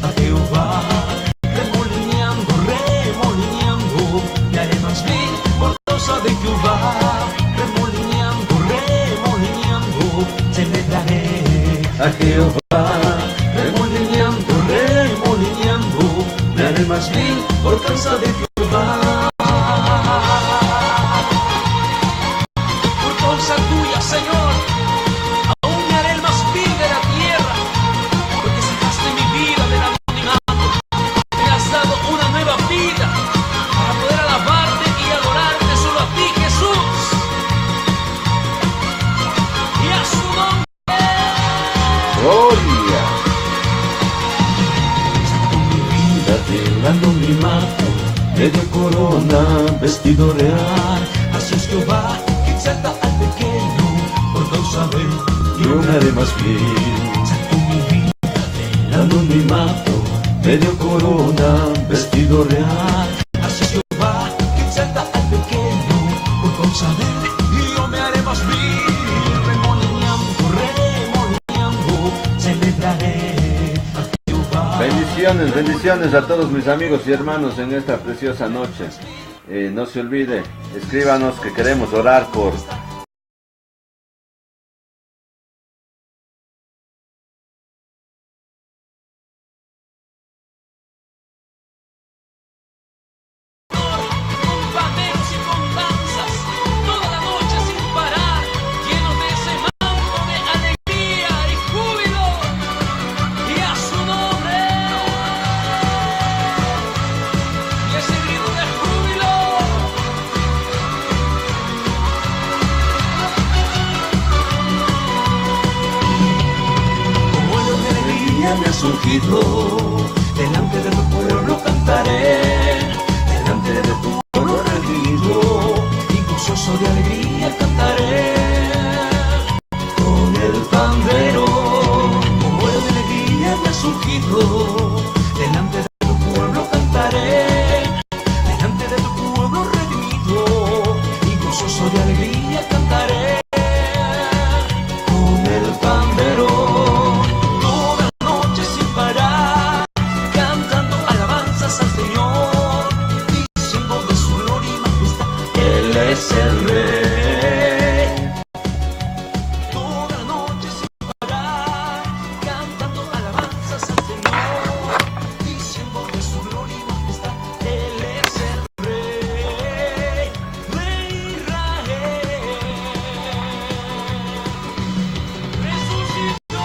a Jehová. Remolineando, me haré más bien por causa de Jehová. Celebraré A Jehová, remolineando, me haré más bien por causa de Jehová. Por causa tuya, Señor, aún me haré el más vil de la tierra, porque sacaste mi vida del anonimato, me has dado una nueva vida para poder alabarte y adorarte solo a ti, Jesús, y a su nombre. gloria. Delando mi manto, medio corona, vestido real. Así es Jehová que exalta al pequeño, por causa de él yo me haré más bien. Saco mi vida, delando mi manto, medio corona, vestido real. Así es Jehová que exalta al pequeño, por causa de él yo me haré más bien. Remolineando, celebraré. Bendiciones a todos mis amigos y hermanos en esta preciosa noche. No se olvide, escríbanos que queremos orar por Con panderos y con danzas, toda la noche sin parar, llenos de ese manto de alegría y júbilo, y a su nombre, y ese grito de júbilo. Como vuelo de alegría me ha surgido, delante de tu pueblo cantaré. Delante de tu pueblo redimido, y gozoso de alegría cantaré. Con el pandero, como vuelo de alegría me ha surgido. Delante de tu pueblo cantaré. Delante de tu pueblo redimido, y gozoso de alegría cantaré. Con el pandero, toda la noche sin parar, cantando alabanzas al Señor. Él es el Rey. Toda la noche sin parar, cantando alabanzas al Señor, diciendo de su gloria y majestad. Él es el Rey de Israel. Resucitó.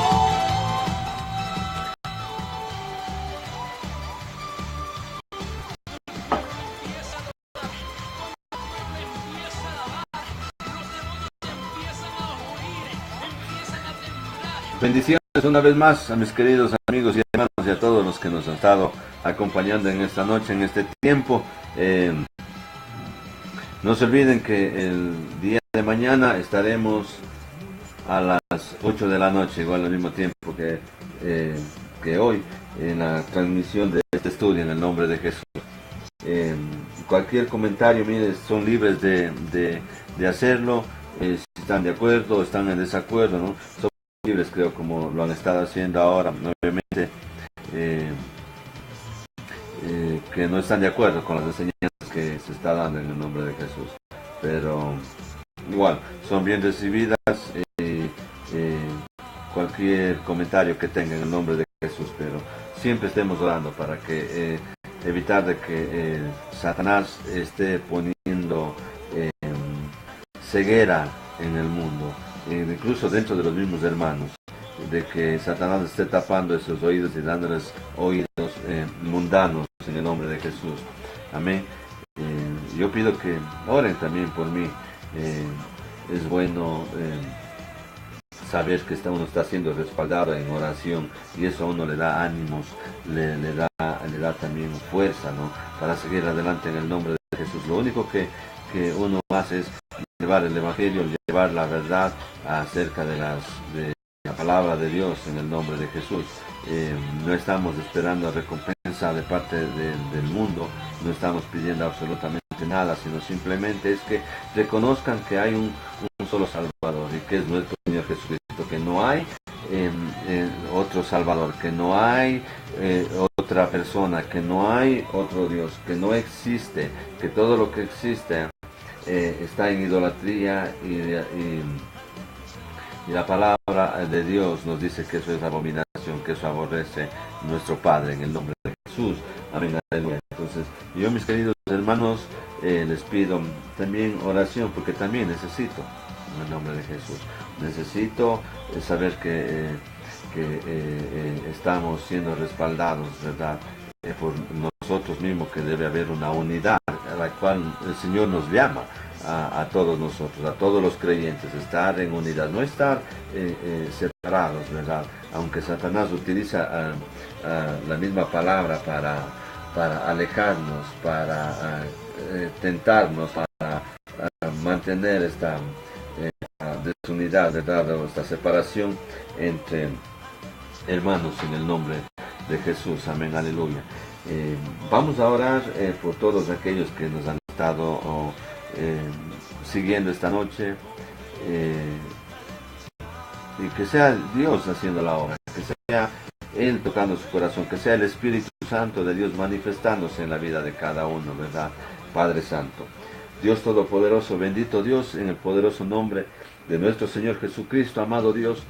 bendiciones una vez más a mis queridos amigos y hermanos y a todos los que nos han estado acompañando en esta noche, en este tiempo. No se olviden que el día de mañana estaremos a las 8 de la noche, igual al mismo tiempo que hoy, en la transmisión de este estudio en el nombre de Jesús. Cualquier comentario, mire, son libres de hacerlo, si están de acuerdo, están en desacuerdo, ¿no? Son libres, creo, como lo han estado haciendo ahora, obviamente, que no están de acuerdo con las enseñanzas que se está dando en el nombre de Jesús, pero igual, son bien recibidas. Cualquier comentario que tengan en el nombre de Jesús, pero siempre estemos orando para que evitar de que Satanás esté poniendo ceguera en el mundo, incluso dentro de los mismos hermanos, de que Satanás esté tapando esos oídos y dándoles oídos mundanos en el nombre de Jesús. Amén. Yo pido que oren también por mí. Es bueno saber que uno está siendo respaldado en oración, y eso a uno le da ánimos, le da también fuerza, ¿no?, para seguir adelante en el nombre de Jesús. Lo único que uno hace es llevar el Evangelio, llevar la verdad acerca de la palabra de Dios en el nombre de Jesús. No estamos esperando recompensa de parte del mundo, no estamos pidiendo absolutamente nada, sino simplemente es que reconozcan que hay un solo Salvador, y que es nuestro Señor Jesucristo, que no hay otro Salvador, que no hay otra persona, que no hay otro Dios, que no existe, que todo lo que existe está en idolatría, y la palabra de Dios nos dice que eso es abominación, que eso aborrece nuestro Padre, en el nombre de Jesús. Amén, aleluya. Entonces, yo, mis queridos hermanos, les pido también oración, porque también necesito, en el nombre de Jesús, necesito saber que estamos siendo respaldados, ¿verdad?, por nosotros mismos, que debe haber una unidad a la cual el Señor nos llama a todos nosotros, a todos los creyentes, estar en unidad, no estar separados, ¿verdad? Aunque Satanás utiliza la misma palabra para alejarnos, para tentarnos, para mantener esta desunidad, ¿verdad?, o esta separación entre hermanos en el nombre de Jesús. Amén, aleluya. Vamos a orar por todos aquellos que nos han estado siguiendo esta noche, y que sea Dios haciendo la obra, que sea Él tocando su corazón, que sea el Espíritu Santo de Dios manifestándose en la vida de cada uno, ¿verdad? Padre Santo, Dios Todopoderoso, bendito Dios, en el poderoso nombre de nuestro Señor Jesucristo, amado Dios,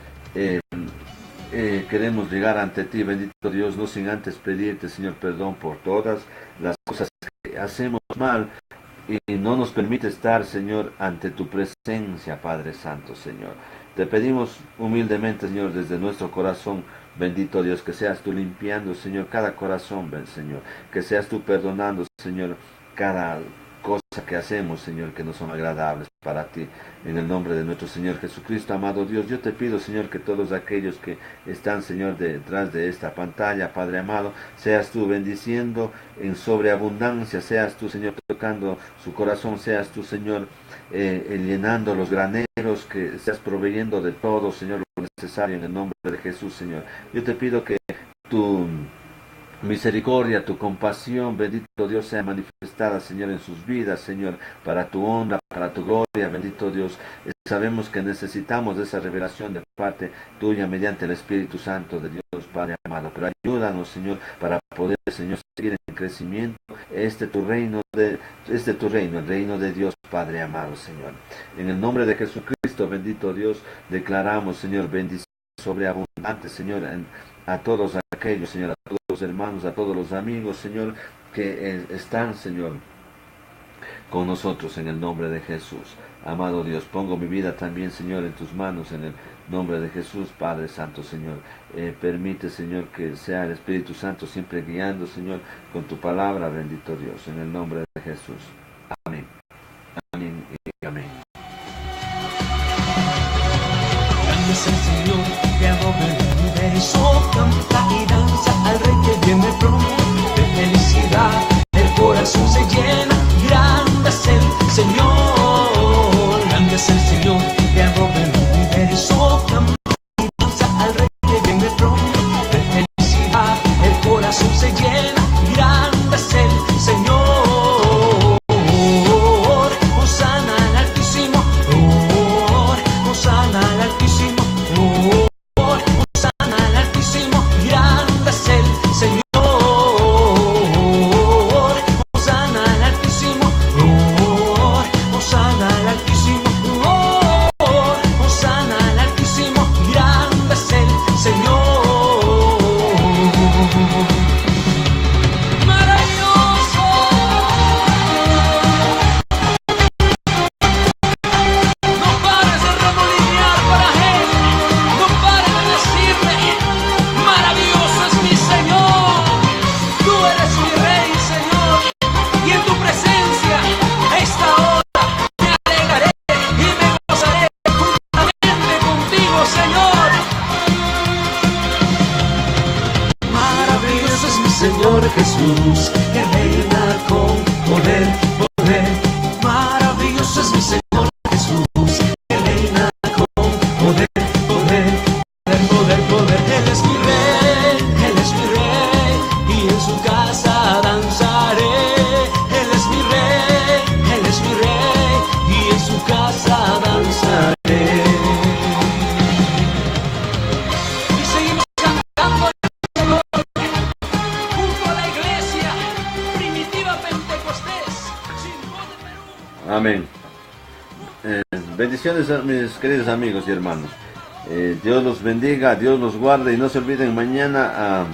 queremos llegar ante ti, bendito Dios, no sin antes pedirte, Señor, perdón por todas las cosas que hacemos mal y no nos permite estar, Señor, ante tu presencia, Padre Santo, Señor. Te pedimos humildemente, Señor, desde nuestro corazón, bendito Dios, que seas tú limpiando, Señor, cada corazón, ven, Señor, que seas tú perdonando, Señor, cada cosa que hacemos, Señor, que no son agradables para ti, en el nombre de nuestro Señor Jesucristo. Amado Dios, yo te pido, Señor, que todos aquellos que están, Señor, detrás de esta pantalla, Padre amado, seas tú bendiciendo en sobreabundancia, seas tú, Señor, tocando su corazón, seas tú, Señor, llenando los graneros, que seas proveyendo de todo, Señor, lo necesario en el nombre de Jesús, Señor. Yo te pido que tu misericordia, tu compasión, bendito Dios, sea manifestada, Señor, en sus vidas, Señor, para tu honra, para tu gloria, bendito Dios. Sabemos que necesitamos de esa revelación de parte tuya mediante el Espíritu Santo de Dios, Padre amado. Pero ayúdanos, Señor, para poder, Señor, seguir en crecimiento. Tu reino, el reino de Dios, Padre amado, Señor. En el nombre de Jesucristo, bendito Dios, declaramos, Señor, bendición sobreabundante, Señor, a todos aquellos, Señor, a todos los hermanos, a todos los amigos, Señor, que están, Señor, con nosotros en el nombre de Jesús. Amado Dios, pongo mi vida también, Señor, en tus manos, en el nombre de Jesús, Padre Santo, Señor. Permite, Señor, que sea el Espíritu Santo siempre guiando, Señor, con tu palabra, bendito Dios, en el nombre de Jesús. Amén. Amén y amén. Grande es el Señor, creador del universo, canta y danza al Rey que viene pronto. De felicidad, el corazón se llena, grande es el Señor. Señor. Maravilloso. No pares de remolinear para Él. No pares de decirle: maravilloso es mi Señor. Tú eres mi Rey, Señor. Y en tu presencia, a esta hora, me alegraré y me gozaré juntamente contigo, Señor. Maravilloso es mi Señor Jesús, que reina con poder, poder. Maravilloso es mi Señor Jesús, que reina con poder, poder, poder, poder, poder. Él es mi Rey, Él es mi Rey, y en su casa danzaré. Él es mi Rey, Él es mi Rey, y en su casa danzaré. Y seguimos cantando junto a la iglesia primitiva Pentecostés, sin voz de Perú. Amén. Bendiciones a mis queridos amigos y hermanos. Dios los bendiga, Dios los guarde, y no se olviden, mañana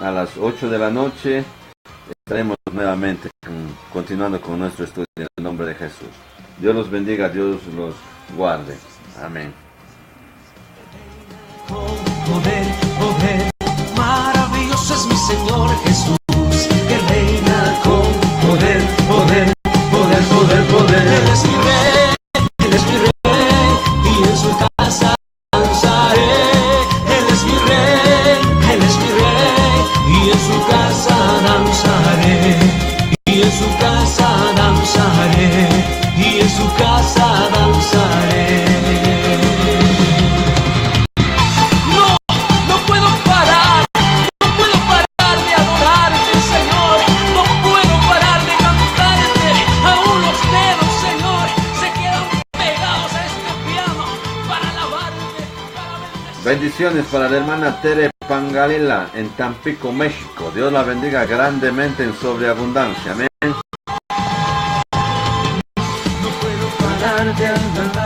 a las 8 de la noche estaremos nuevamente continuando con nuestro estudio en el nombre de Jesús. Dios los bendiga, Dios los guarde. Amén. Con poder, poder, maravilloso es mi Señor Jesús, que reina con poder, poder, poder, poder, poder. Él es mi Rey, Él es mi Rey, y en su casa danzaré. Él es mi Rey, Él es mi Rey, y en su casa danzaré. Y en su casa danzaré, y en su casa danzaré. No puedo parar de adorarte, Señor. No puedo parar de cantarte. Aún los dedos, Señor, se quedan pegados a este piano para alabarte, para bendecirte. Bendiciones para la hermana Tere Pangalila en Tampico, México. Dios la bendiga grandemente en sobreabundancia. Amén. No puedo parar de andar.